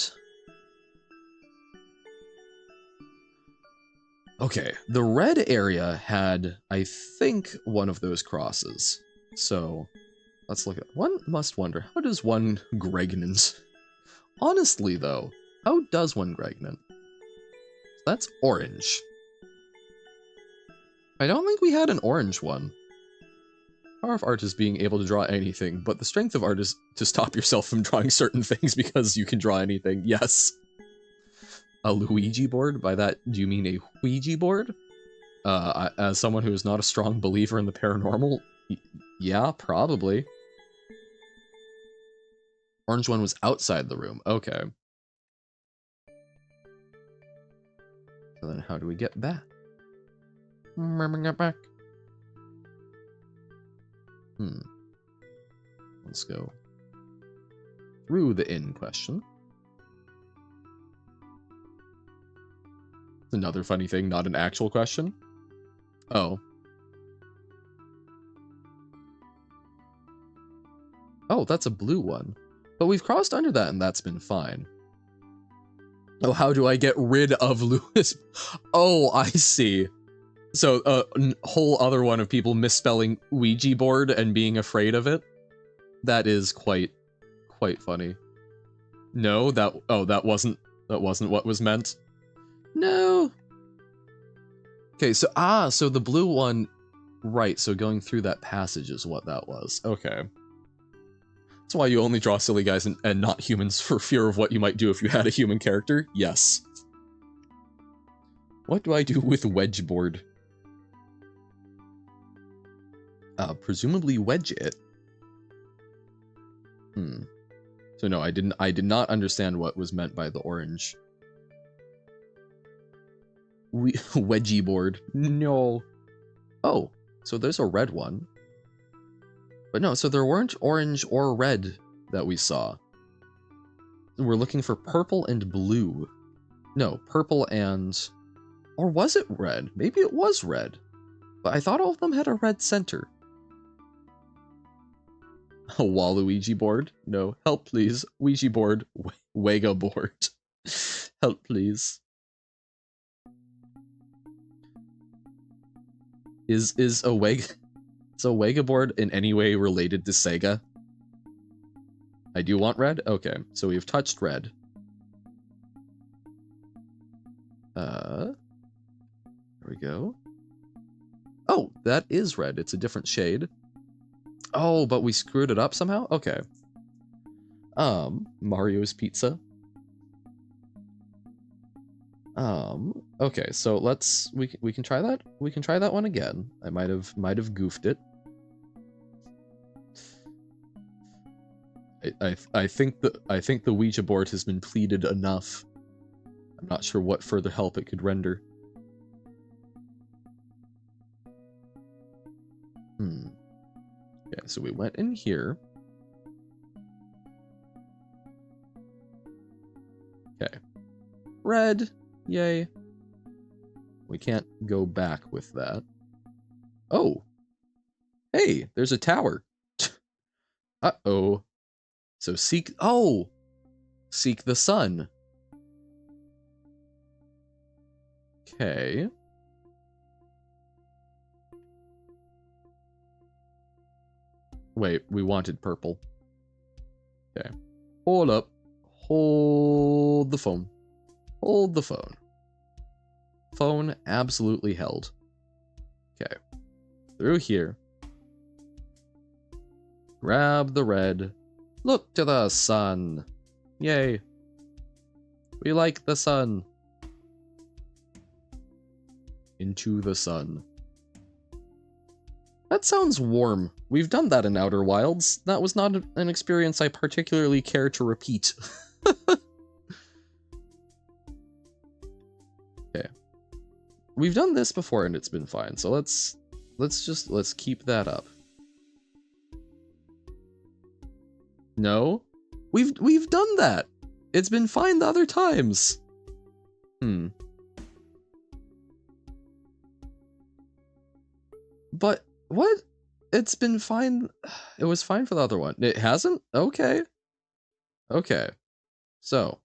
Okay, the red area had, I think, one of those crosses. So, let's look at... One must wonder, how does one Gregnant? Honestly, though, how does one Gregnant? That's orange. I don't think we had an orange one. Power of art is being able to draw anything, but the strength of art is to stop yourself from drawing certain things because you can draw anything. Yes. A Luigi board? By that, do you mean a Ouija board? As someone who is not a strong believer in the paranormal, yeah, probably. Orange one was outside the room. Okay. So then how do we get back? Get back. Let's go through the in question. Another funny thing, not an actual question. Oh. Oh, that's a blue one. But we've crossed under that and that's been fine. Oh, how do I get rid of Lewis? Oh, I see. So a whole other one of people misspelling Ouija board and being afraid of it. That is quite funny. No, that wasn't what was meant. No. Okay, so the blue one, right, so going through that passage is what that was. Okay. That's why you only draw silly guys and not humans for fear of what you might do if you had a human character? Yes. What do I do with wedge board? Presumably wedge it. So no, I did not understand what was meant by the orange. Wedgie board. No. Oh, so there's a red one. But no, so there weren't orange or red that we saw. We're looking for purple and blue. No, purple and... Or was it red? Maybe it was red. But I thought all of them had a red center. A Waluigi board? No. Help, please. Ouija board. Wega board. Help, please. Is a Wega board in any way related to Sega? I do want red? Okay, so we've touched red. There we go. Oh, that is red. It's a different shade. Oh, but we screwed it up somehow? Okay. Mario's Pizza. Okay, so we can try that. We can try that one again. I might have goofed it. I think the Ouija board has been pleaded enough. I'm not sure what further help it could render. Okay, so we went in here. Okay. Red. Yay. We can't go back with that. Oh. Hey, there's a tower. Uh-oh. So seek... Oh! Seek the sun. Okay. Wait, we wanted purple. Okay. Hold up. Hold the phone. Hold the phone. Phone absolutely held. Okay. Through here. Grab the red. Look to the sun. Yay. We like the sun. Into the sun. That sounds warm. We've done that in Outer Wilds. That was not an experience I particularly care to repeat. Okay. We've done this before and it's been fine, so let's keep that up. No? We've done that! It's been fine the other times! But, what? It's been fine. It was fine for the other one. It hasn't? Okay. Okay. So.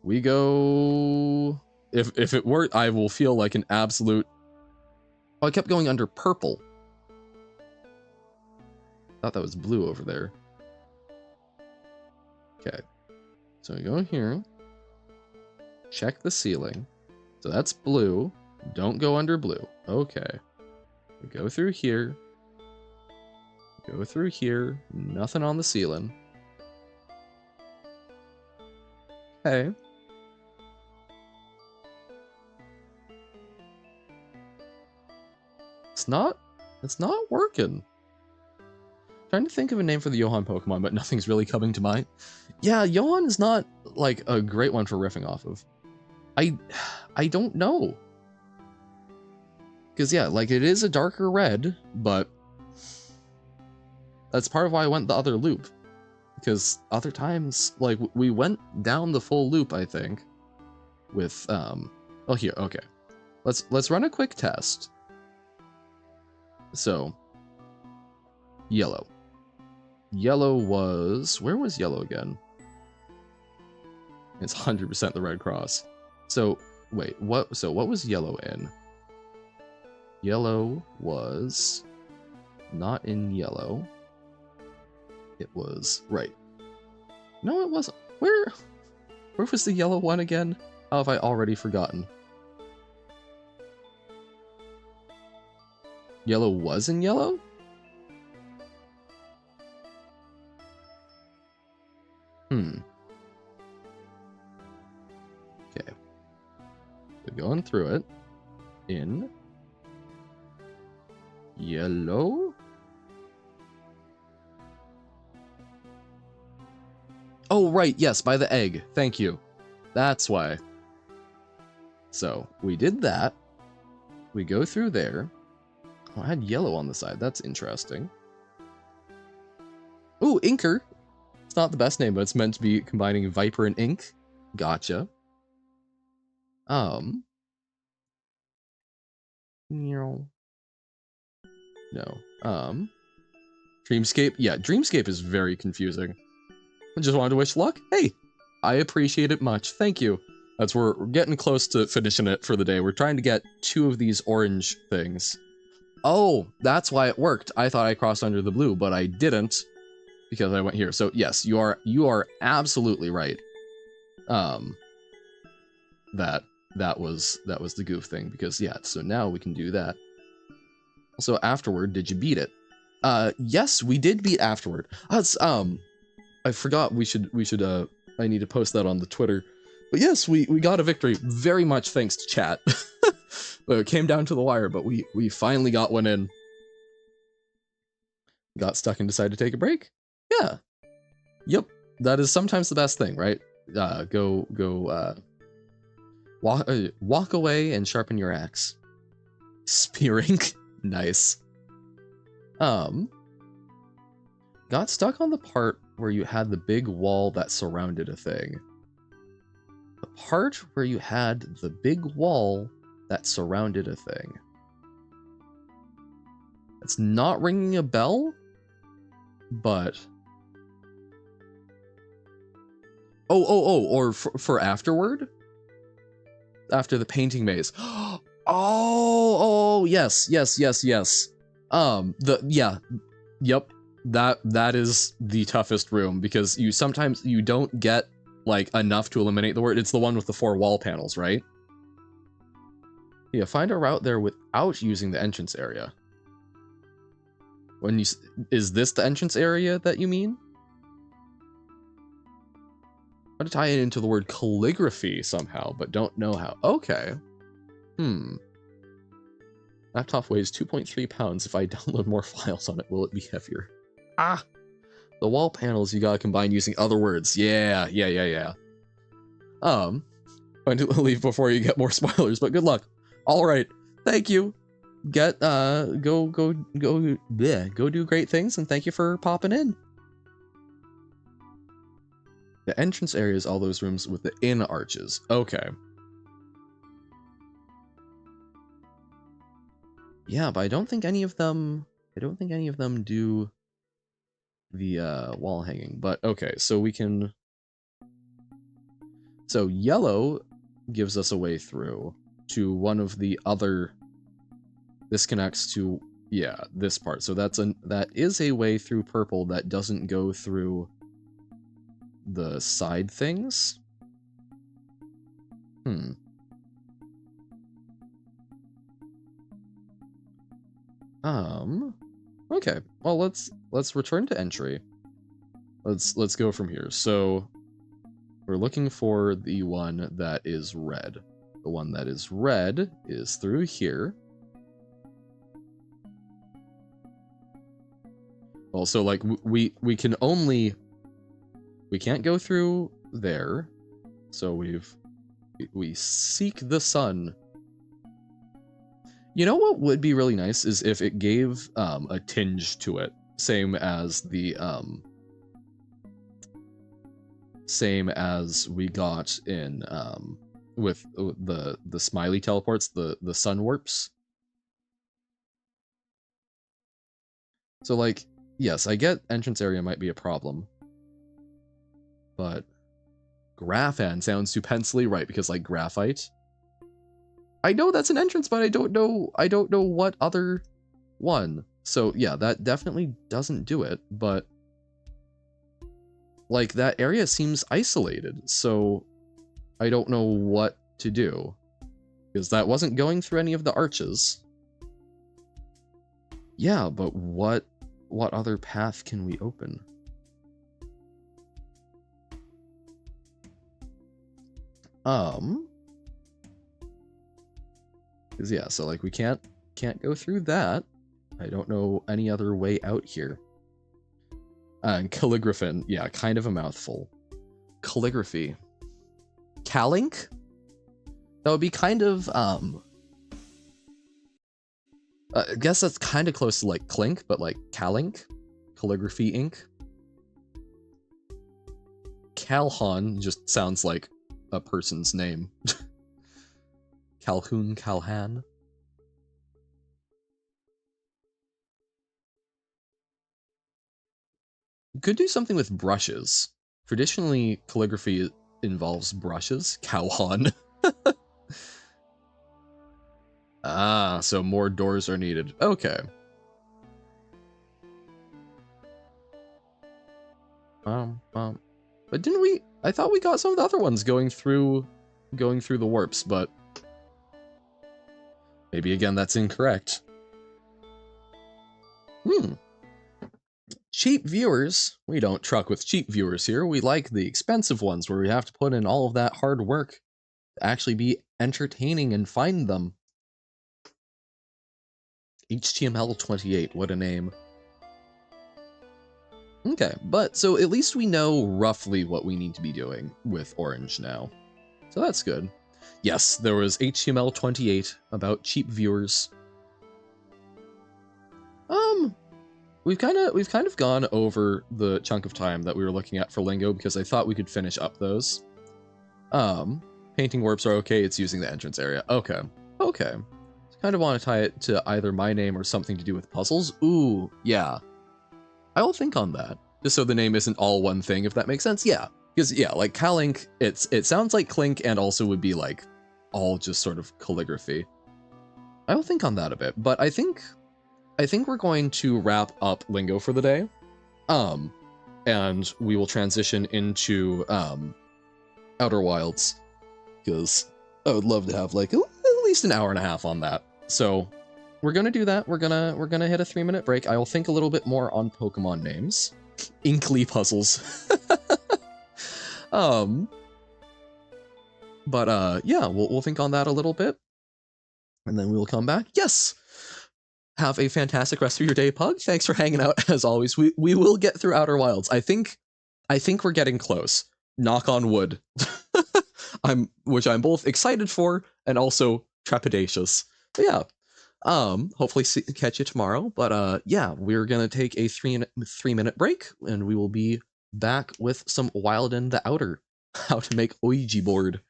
We go... If it were, I will feel like an absolute... Oh, I kept going under purple. Thought that was blue over there. Okay. So we go here. Check the ceiling. So that's blue. Don't go under blue. Okay. We go through here. Go through here. Nothing on the ceiling. Okay. It's not working. Trying to think of a name for the Johan Pokemon, but nothing's really coming to mind. Yeah, Johan is not like a great one for riffing off of. I don't know. Because yeah, like it is a darker red, but that's part of why I went the other loop. Because other times, like we went down the full loop, I think, with oh here, okay. Let's run a quick test. So yellow. Yellow was, where was yellow again? It's 100% the Red Cross. So wait, what was yellow in? Yellow was not in yellow. It was right. No, it wasn't. Where was the yellow one again? How have I already forgotten? Yellow was in yellow? Okay. So going through it. In yellow? Oh, right, yes, by the egg. Thank you. That's why. So, we did that. We go through there. Oh, I had yellow on the side. That's interesting. Ooh, Inker. It's not the best name, but it's meant to be combining Viper and Ink. Gotcha. Um. No. Dreamscape? Yeah, Dreamscape is very confusing. I just wanted to wish luck. Hey, I appreciate it much. Thank you. We're getting close to finishing it for the day. We're trying to get 2 of these orange things. Oh, that's why it worked. I thought I crossed under the blue, but I didn't because I went here. So yes, you are absolutely right. That was the goof thing because yeah. So now we can do that. So afterward, did you beat it? Yes, we did beat afterward. I forgot we should I need to post that on the Twitter. But yes, we got a victory, very much thanks to chat. But it came down to the wire, but we finally got one in. Got stuck and decided to take a break. Yeah. Yep. That is sometimes the best thing, right? Walk away and sharpen your axe. Spearing. Nice. Got stuck on the part where you had the big wall that surrounded a thing. The part where you had the big wall that surrounded a thing. It's not ringing a bell, but... or for afterward? After the painting maze. Yes. Yep. That is the toughest room because sometimes you don't get like enough to eliminate the word. It's the one with the 4 wall panels, right? Yeah, find a route there without using the entrance area. Is this the entrance area that you mean? I'm gonna tie it into the word calligraphy somehow, but don't know how. Okay. Laptop weighs 2.3 pounds. If I download more files on it, will it be heavier? Ah! The wall panels you gotta combine using other words. Yeah. Going to leave before you get more spoilers, but good luck. Alright. Thank you. Go do great things, and thank you for popping in. The entrance area is all those rooms with the in arches. Okay. Yeah, but I don't think any of them do the wall hanging. But okay, so we can. So yellow gives us a way through to one of the other. This connects to this part. So that is a way through purple that doesn't go through the side things. Okay. Well, let's return to entry. Let's go from here. So we're looking for the one that is red. The one that is red is through here. Also, like we can't go through there. So we seek the sun. You know what would be really nice is if it gave a tinge to it, same as we got in with the smiley teleports, the sun warps. So like, yes, I get entrance area might be a problem, but Graphan sounds stupendly right because like graphite. I know that's an entrance, but I don't know what other one. So yeah, that definitely doesn't do it, but like that area seems isolated, so I don't know what to do. Because that wasn't going through any of the arches. Yeah, but what other path can we open? Because yeah, so like we can't go through that. I don't know any other way out here. And calligraphin, yeah, kind of a mouthful. Calligraphy. Calink? That would be kind of I guess that's kind of close to like clink, but like calink, calligraphy ink. Calhoun just sounds like a person's name. Calhoun, Calhan. Could do something with brushes. Traditionally, calligraphy involves brushes. Calhan. Ah, so more doors are needed. Okay. But didn't we? I thought we got some of the other ones going through the warps, but maybe again that's incorrect. Cheap viewers. We don't truck with cheap viewers here. We like the expensive ones where we have to put in all of that hard work to actually be entertaining and find them. HTML28, what a name. Okay, but so at least we know roughly what we need to be doing with Orange now. So that's good. Yes, there was HTML28 about cheap viewers. We've kind of gone over the chunk of time that we were looking at for Lingo because I thought we could finish up those. Painting warps are okay, it's using the entrance area. Okay. Kind of want to tie it to either my name or something to do with puzzles. Ooh, yeah. I will think on that. Just so the name isn't all one thing, if that makes sense. Yeah. Because, yeah, like Calink, it sounds like Clink and also would be like all just sort of calligraphy. I will think on that a bit, but I think we're going to wrap up Lingo for the day. And we will transition into Outer Wilds, because I would love to have like at least an hour and a half on that. So we're gonna do that. We're gonna hit a 3-minute break. I will think a little bit more on Pokemon names, Inkly puzzles. But yeah, we'll think on that a little bit, and then we will come back. Yes. Have a fantastic rest of your day, Pug. Thanks for hanging out as always. We will get through Outer Wilds. I think we're getting close. Knock on wood. Which I'm both excited for and also trepidatious. But yeah. Hopefully catch you tomorrow. But yeah, we're gonna take a 3-minute break, and we will be back with some Wild in the Outer. How to make Ouija board.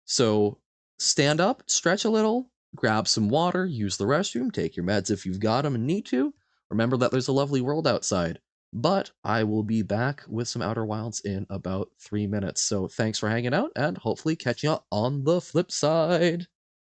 So stand up, stretch a little, grab some water, use the restroom, take your meds if you've got them and need to. Remember that there's a lovely world outside. But I will be back with some Outer Wilds in about 3 minutes. So thanks for hanging out, and hopefully catch you on the flip side.